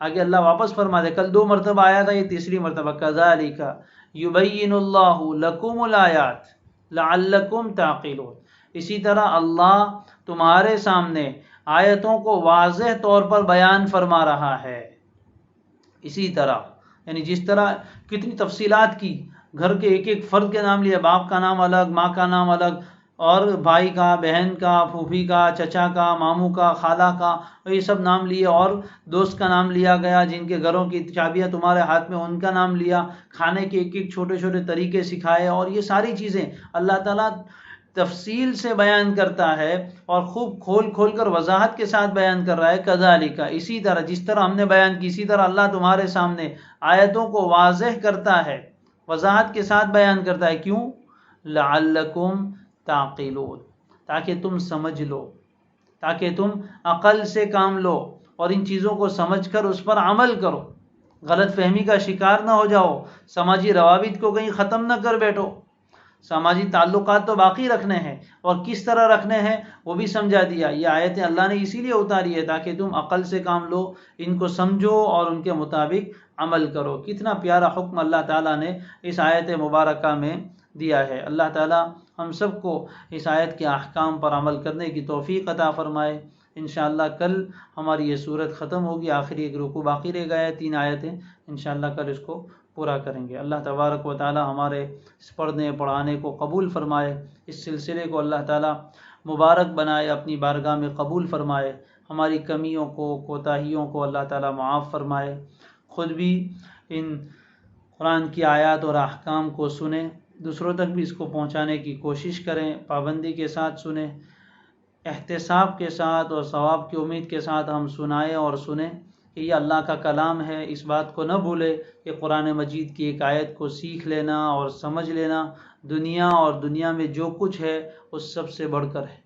S2: آگے اللہ واپس فرما دے، کل 2 مرتبہ آیا تھا، یہ تیسری مرتبہ، کذالک یبین اللہ لکم الآیات لعلکم تعقلون، اسی طرح اللہ تمہارے سامنے آیتوں کو واضح طور پر بیان فرما رہا ہے۔ اسی طرح یعنی جس طرح کتنی تفصیلات کی، گھر کے ایک ایک فرد کے نام لیا، باپ کا نام الگ، ماں کا نام الگ، اور بھائی کا، بہن کا، پھوپھی کا، چچا کا، ماموں کا، خالہ کا، یہ سب نام لیے، اور دوست کا نام لیا گیا جن کے گھروں کی چابیاں تمہارے ہاتھ میں، ان کا نام لیا، کھانے کے ایک ایک چھوٹے چھوٹے طریقے سکھائے، اور یہ ساری چیزیں اللہ تعالیٰ تفصیل سے بیان کرتا ہے اور خوب کھول کھول کر وضاحت کے ساتھ بیان کر رہا ہے۔ کذالک، اسی طرح جس طرح ہم نے بیان کی، اسی طرح اللہ تمہارے سامنے آیتوں کو واضح کرتا ہے، وضاحت کے ساتھ بیان کرتا ہے۔ کیوں؟ لعلکم تعقلون، تاکہ تم سمجھ لو، تاکہ تم عقل سے کام لو اور ان چیزوں کو سمجھ کر اس پر عمل کرو، غلط فہمی کا شکار نہ ہو جاؤ، سماجی روابط کو کہیں ختم نہ کر بیٹھو۔ سماجی تعلقات تو باقی رکھنے ہیں، اور کس طرح رکھنے ہیں وہ بھی سمجھا دیا۔ یہ آیتیں اللہ نے اسی لیے اتاری ہے تاکہ تم عقل سے کام لو، ان کو سمجھو اور ان کے مطابق عمل کرو۔ کتنا پیارا حکم اللہ تعالیٰ نے اس آیت مبارکہ میں دیا ہے۔ اللہ تعالیٰ ہم سب کو اس آیت کے احکام پر عمل کرنے کی توفیق عطا فرمائے۔ انشاءاللہ کل ہماری یہ صورت ختم ہوگی، آخری ایک رکوع باقی رہ گیا ہے، 3 آیتیں، انشاءاللہ کل اس کو پورا کریں گے۔ اللہ تبارک و تعالی ہمارے اس پڑھنے پڑھانے کو قبول فرمائے، اس سلسلے کو اللہ تعالی مبارک بنائے، اپنی بارگاہ میں قبول فرمائے، ہماری کمیوں کو، کوتاہیوں کو اللہ تعالی معاف فرمائے۔ خود بھی ان قرآن کی آیات اور احکام کو سنیں، دوسروں تک بھی اس کو پہنچانے کی کوشش کریں، پابندی کے ساتھ سنیں، احتساب کے ساتھ اور ثواب کی امید کے ساتھ ہم سنائیں اور سنیں کہ یہ اللہ کا کلام ہے۔ اس بات کو نہ بھولے کہ قرآن مجید کی ایک آیت کو سیکھ لینا اور سمجھ لینا دنیا اور دنیا میں جو کچھ ہے اس سب سے بڑھ کر ہے۔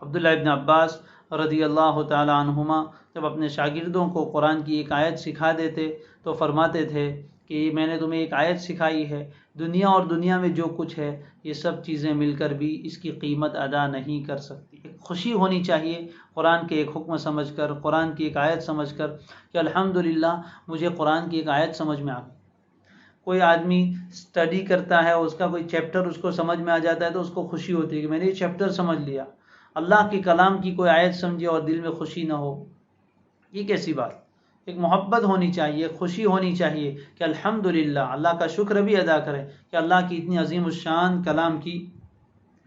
S2: عبداللہ ابن عباس رضی اللہ تعالی عنہما جب اپنے شاگردوں کو قرآن کی ایک آیت سکھا دیتے تو فرماتے تھے کہ میں نے تمہیں ایک آیت سکھائی ہے، دنیا اور دنیا میں جو کچھ ہے یہ سب چیزیں مل کر بھی اس کی قیمت ادا نہیں کر سکتی۔ ایک خوشی ہونی چاہیے قرآن کے ایک حکم سمجھ کر، قرآن کی ایک آیت سمجھ کر کہ الحمدللہ مجھے قرآن کی ایک آیت سمجھ میں آ گئی۔ کوئی آدمی اسٹڈی کرتا ہے، اس کا کوئی چیپٹر اس کو سمجھ میں آ جاتا ہے تو اس کو خوشی ہوتی ہے کہ میں نے یہ چیپٹر سمجھ لیا۔ اللہ کے کلام کی کوئی آیت سمجھے اور دل میں خوشی نہ ہو، یہ کیسی بات؟ ایک محبت ہونی چاہیے، خوشی ہونی چاہیے کہ الحمدللہ، اللہ کا شکر بھی ادا کریں کہ اللہ کی اتنی عظیم الشان کلام کی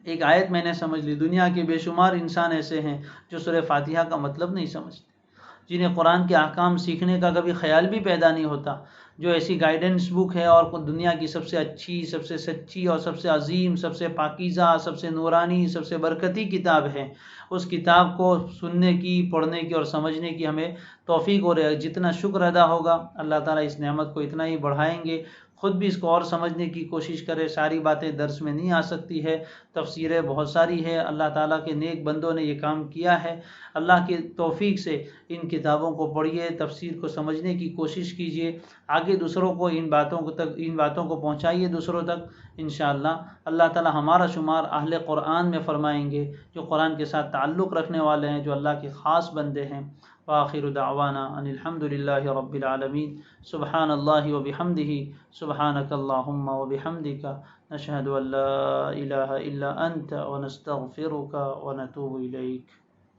S2: ایک آیت میں نے سمجھ لی۔ دنیا کے بے شمار انسان ایسے ہیں جو سورہ فاتحہ کا مطلب نہیں سمجھتے، جنہیں قرآن کے احکام سیکھنے کا کبھی خیال بھی پیدا نہیں ہوتا، جو ایسی گائیڈنس بک ہے اور دنیا کی سب سے اچھی، سب سے سچی اور سب سے عظیم، سب سے پاکیزہ، سب سے نورانی، سب سے برکتی کتاب ہے، اس کتاب کو سننے کی، پڑھنے کی اور سمجھنے کی ہمیں توفیق ہو رہی ہے۔ جتنا شکر ادا ہوگا اللہ تعالیٰ اس نعمت کو اتنا ہی بڑھائیں گے۔ خود بھی اس کو اور سمجھنے کی کوشش کرے، ساری باتیں درس میں نہیں آ سکتی ہے، تفسیریں بہت ساری ہے، اللہ تعالیٰ کے نیک بندوں نے یہ کام کیا ہے۔ اللہ کی توفیق سے ان کتابوں کو پڑھیے، تفسیر کو سمجھنے کی کوشش کیجیے، آگے دوسروں کو ان باتوں کو پہنچائیے دوسروں تک۔ انشاءاللہ اللہ تعالیٰ ہمارا شمار اہل قرآن میں فرمائیں گے، جو قرآن کے ساتھ تعلق رکھنے والے ہیں، جو اللہ کے خاص بندے ہیں۔ وآخر دعوانا ان الحمد للہ رب العالمین. سبحان اللہ وبحمدہ سبحانک اللہم وبحمدک نشہد ان لا الہ الا انت ونستغفرک ونتوب الیک.